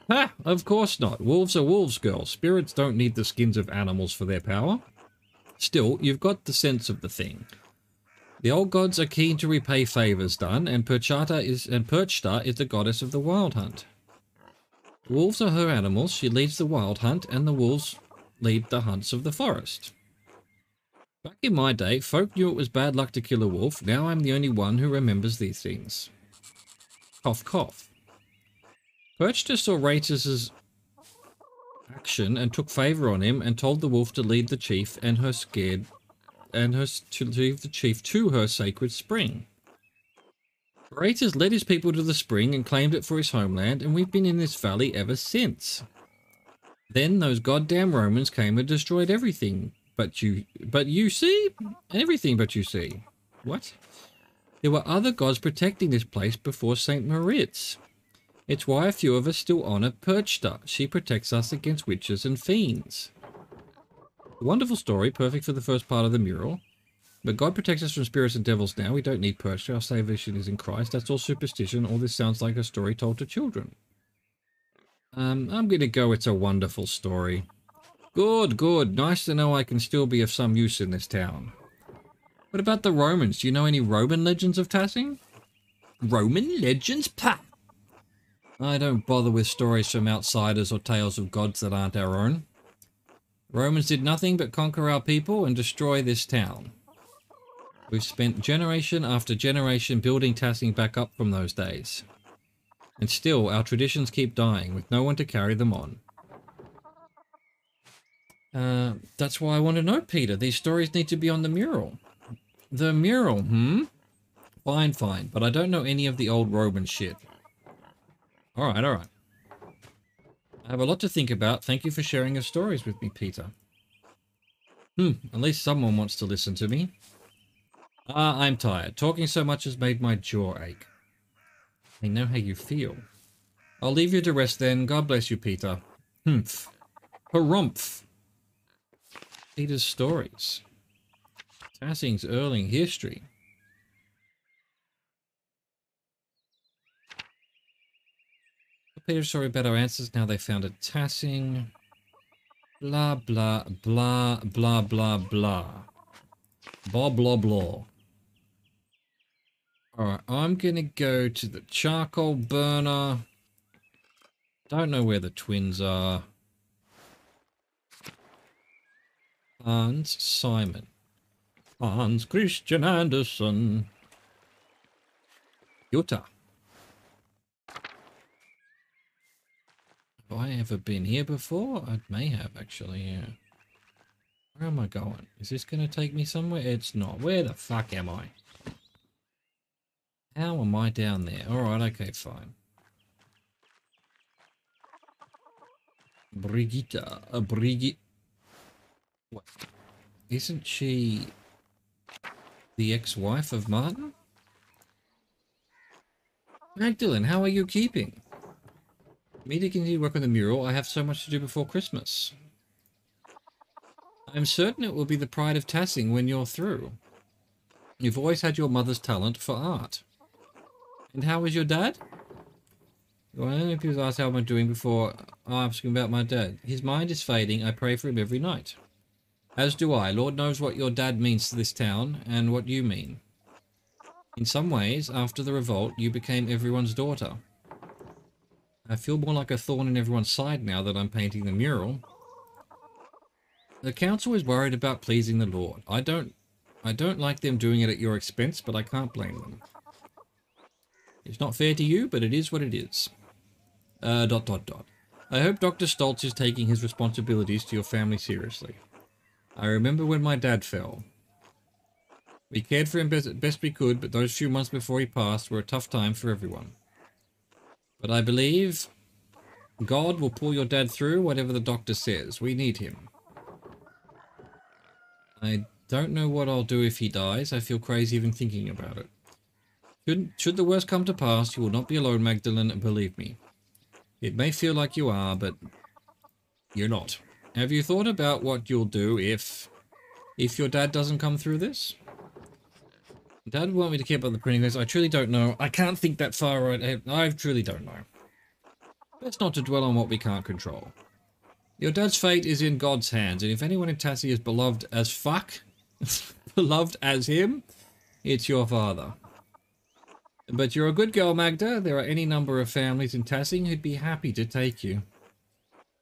Ha! Of course not. Wolves are wolves, girl. Spirits don't need the skins of animals for their power. Still, you've got the sense of the thing. The old gods are keen to repay favours done, and Perchta is the goddess of the wild hunt. Wolves are her animals. She leads the wild hunt, and the wolves lead the hunts of the forest. Back in my day, folk knew it was bad luck to kill a wolf. Now I'm the only one who remembers these things. Cough, cough. Perchta saw Ratus's action and took favour on him and told the wolf to lead the chief to lead the chief to her sacred spring. Ratus led his people to the spring and claimed it for his homeland, and we've been in this valley ever since. Then those goddamn Romans came and destroyed everything. But you see? Everything but you see. What? There were other gods protecting this place before St. Moritz. It's why a few of us still honour Perchta. She protects us against witches and fiends. A wonderful story, perfect for the first part of the mural. But God protects us from spirits and devils now. We don't need Perchta. Our salvation is in Christ. That's all superstition. All this sounds like a story told to children. I'm going to go it's a wonderful story. Good, good. Nice to know I can still be of some use in this town. What about the Romans? Do you know any Roman legends of Tassing? Roman legends? Pah! I don't bother with stories from outsiders or tales of gods that aren't our own. Romans did nothing but conquer our people and destroy this town. We've spent generation after generation building Tassing back up from those days. And still, our traditions keep dying with no one to carry them on. That's why I want to know, Peter. These stories need to be on the mural. The mural, Fine, fine. But I don't know any of the old Roman shit. Alright, alright. I have a lot to think about. Thank you for sharing your stories with me, Peter. At least someone wants to listen to me. I'm tired. Talking so much has made my jaw ache. I know how you feel. I'll leave you to rest then. God bless you, Peter. Humph. Harumph. Peter's stories. Tassing's early history. Peter's story about our ancestors. Now they founded Tassing. Blah, blah, blah, blah, blah, blah. Blah, blah, blah. Alright, I'm gonna go to the charcoal burner. Don't know where the twins are. Hans Simon. Hans Christian Andersen. Jutta. Have I ever been here before? I may have, actually, yeah. Where am I going? Is this going to take me somewhere? It's not. Where the fuck am I? How am I down there? Alright, okay, fine. Brigitte. Brigitte. What? Isn't she the ex-wife of Martin? Magdalene, how are you keeping? Me to continue work on the mural. I have so much to do before Christmas. I'm certain it will be the pride of Tassing when you're through. You've always had your mother's talent for art. And how is your dad? Well, I don't know if he was asked how I'm doing before asking about my dad. His mind is fading. I pray for him every night. As do I. Lord knows what your dad means to this town and what you mean. In some ways, after the revolt, you became everyone's daughter. I feel more like a thorn in everyone's side now that I'm painting the mural. The council is worried about pleasing the Lord. I don't like them doing it at your expense, but I can't blame them. It's not fair to you, but it is what it is. ... I hope Dr. Stoltz is taking his responsibilities to your family seriously. I remember when my dad fell. We cared for him best we could, but those few months before he passed were a tough time for everyone. But I believe God will pull your dad through whatever the doctor says. We need him. I don't know what I'll do if he dies. I feel crazy even thinking about it. Should the worst come to pass, you will not be alone, Magdalene, believe me. It may feel like you are, but you're not. Have you thought about what you'll do if your dad doesn't come through this? Dad would want me to keep up the printing this. I truly don't know. I can't think that far right. I truly don't know. Best not to dwell on what we can't control. Your dad's fate is in God's hands, and if anyone in Tassie is beloved as fuck, beloved as him, it's your father. But you're a good girl, Magda. There are any number of families in Tassie who'd be happy to take you.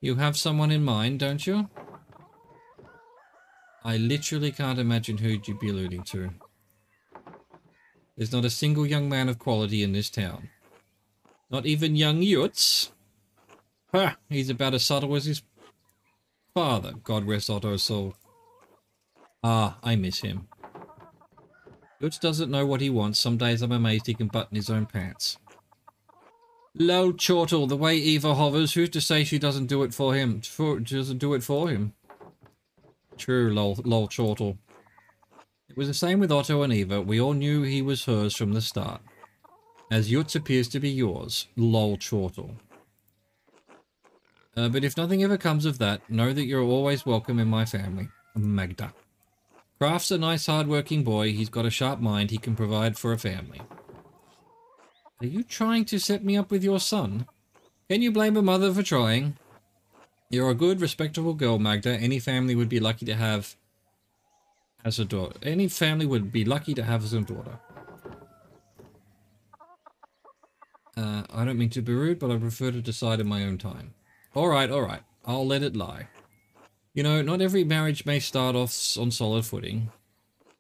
You have someone in mind, don't you? I literally can't imagine who you'd be alluding to. There's not a single young man of quality in this town. Not even young Yutz. Ha! He's about as subtle as his father. God rest Otto's soul. Ah, I miss him. Yutz doesn't know what he wants. Some days I'm amazed he can button his own pants. Lol, Chortle, the way Eva hovers, who's to say she doesn't do it for him? Doesn't do it for him. True, lol, Chortle. It was the same with Otto and Eva. We all knew he was hers from the start. As Yutz appears to be yours. Lol, Chortle. But if nothing ever comes of that, know that you're always welcome in my family. Magda. Kraft's a nice hard-working boy. He's got a sharp mind. He can provide for a family. Are you trying to set me up with your son? Can you blame a mother for trying? You're a good, respectable girl, Magda. Any family would be lucky to have as a daughter. Any family would be lucky to have as a daughter. I don't mean to be rude, but I prefer to decide in my own time. Alright, alright. I'll let it lie. You know, not every marriage may start off on solid footing.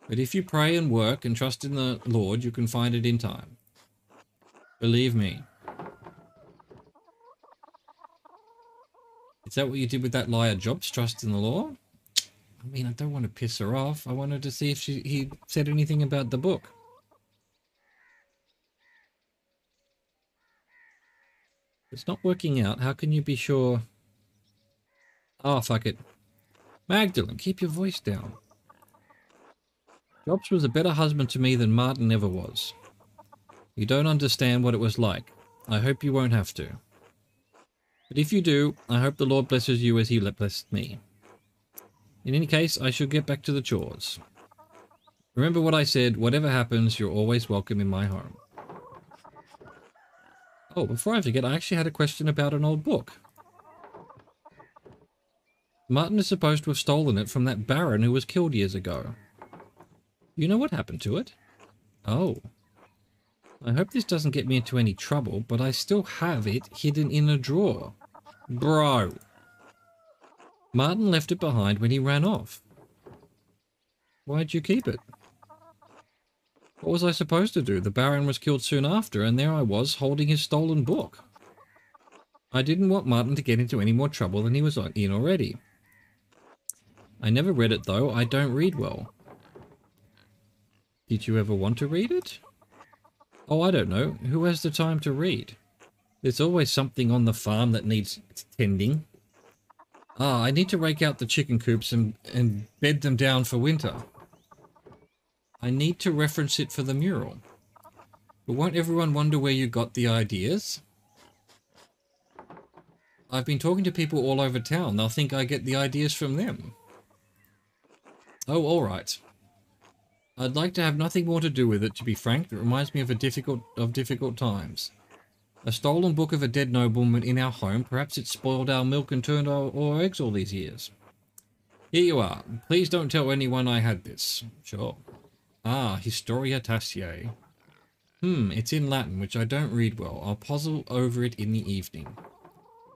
But if you pray and work and trust in the Lord, you can find it in time. Believe me. Is that what you did with that liar Jobs, trust in the Lord? I mean, I don't want to piss her off. I wanted to see if he said anything about the book. It's not working out. How can you be sure? Oh, fuck it. Magdalene, keep your voice down. Jobs was a better husband to me than Martin ever was. You don't understand what it was like. I hope you won't have to. But if you do, I hope the Lord blesses you as he blessed me. In any case, I shall get back to the chores. Remember what I said, whatever happens, you're always welcome in my home. Oh, before I forget, I actually had a question about an old book. Martin is supposed to have stolen it from that baron who was killed years ago. You know what happened to it? Oh. I hope this doesn't get me into any trouble, but I still have it hidden in a drawer. Bro. Martin left it behind when he ran off. Why'd you keep it? What was I supposed to do? The Baron was killed soon after, and there I was, holding his stolen book. I didn't want Martin to get into any more trouble than he was in already. I never read it, though. I don't read well. Did you ever want to read it? Oh, I don't know. Who has the time to read? There's always something on the farm that needs tending. Ah, I need to rake out the chicken coops and bed them down for winter. I need to reference it for the mural. But won't everyone wonder where you got the ideas? I've been talking to people all over town. They'll think I get the ideas from them. Oh, all right. I'd like to have nothing more to do with it, to be frank. It reminds me of difficult times. A stolen book of a dead nobleman in our home. Perhaps it spoiled our milk and turned our eggs all these years. Here you are. Please don't tell anyone I had this. Sure. Ah, Historia Tassiae. It's in Latin, which I don't read well. I'll puzzle over it in the evening.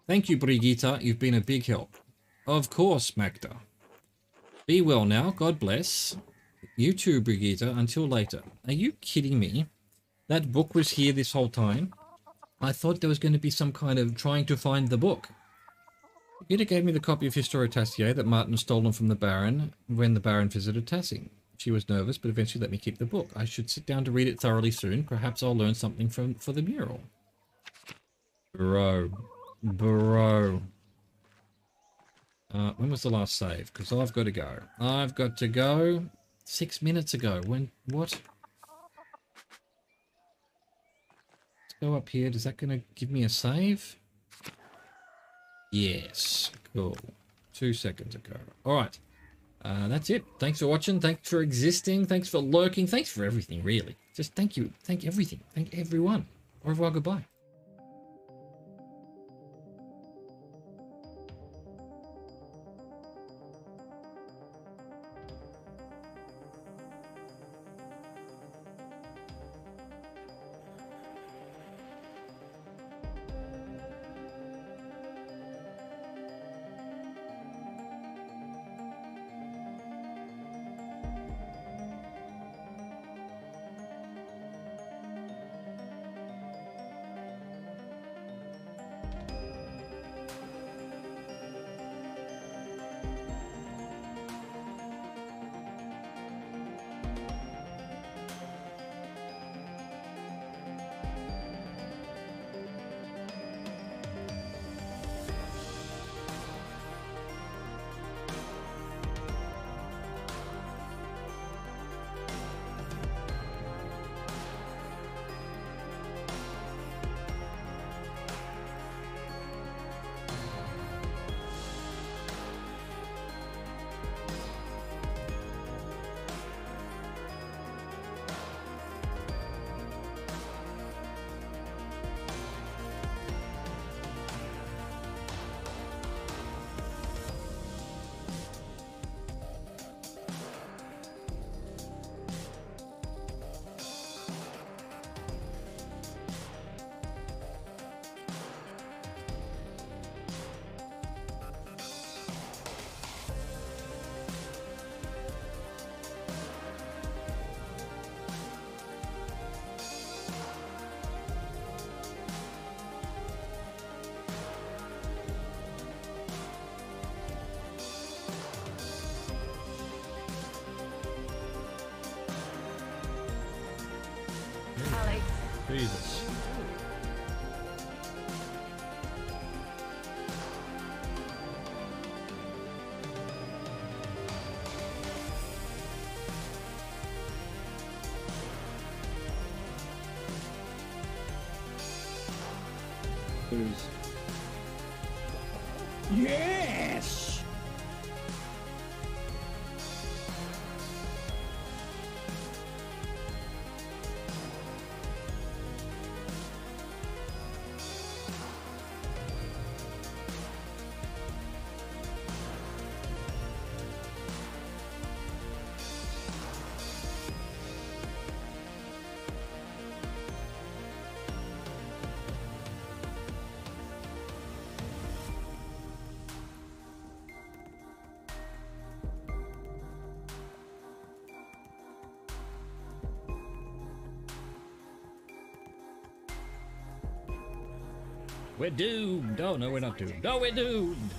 Thank you, Brigitte. You've been a big help. Of course, Magda. Be well now. God bless. You too, Brigitte. Until later. Are you kidding me? That book was here this whole time? I thought there was going to be some kind of trying to find the book. Brigitte gave me the copy of Historia Tassiae that Martin stolen from the Baron when the Baron visited Tassie. She was nervous, but eventually let me keep the book. I should sit down to read it thoroughly soon. Perhaps I'll learn something for the mural. Bro. When was the last save? Because I've got to go. I've got to go 6 minutes ago. When? What? Go up here. Is that going to give me a save? Yes. Cool. 2 seconds ago. All right. That's it. Thanks for watching. Thanks for existing. Thanks for lurking. Thanks for everything, really. Just thank you. Thank everything. Thank everyone. Au revoir. Goodbye. Jesus. Yes! We're doomed. Oh, no, we're not doomed. No, we're doomed.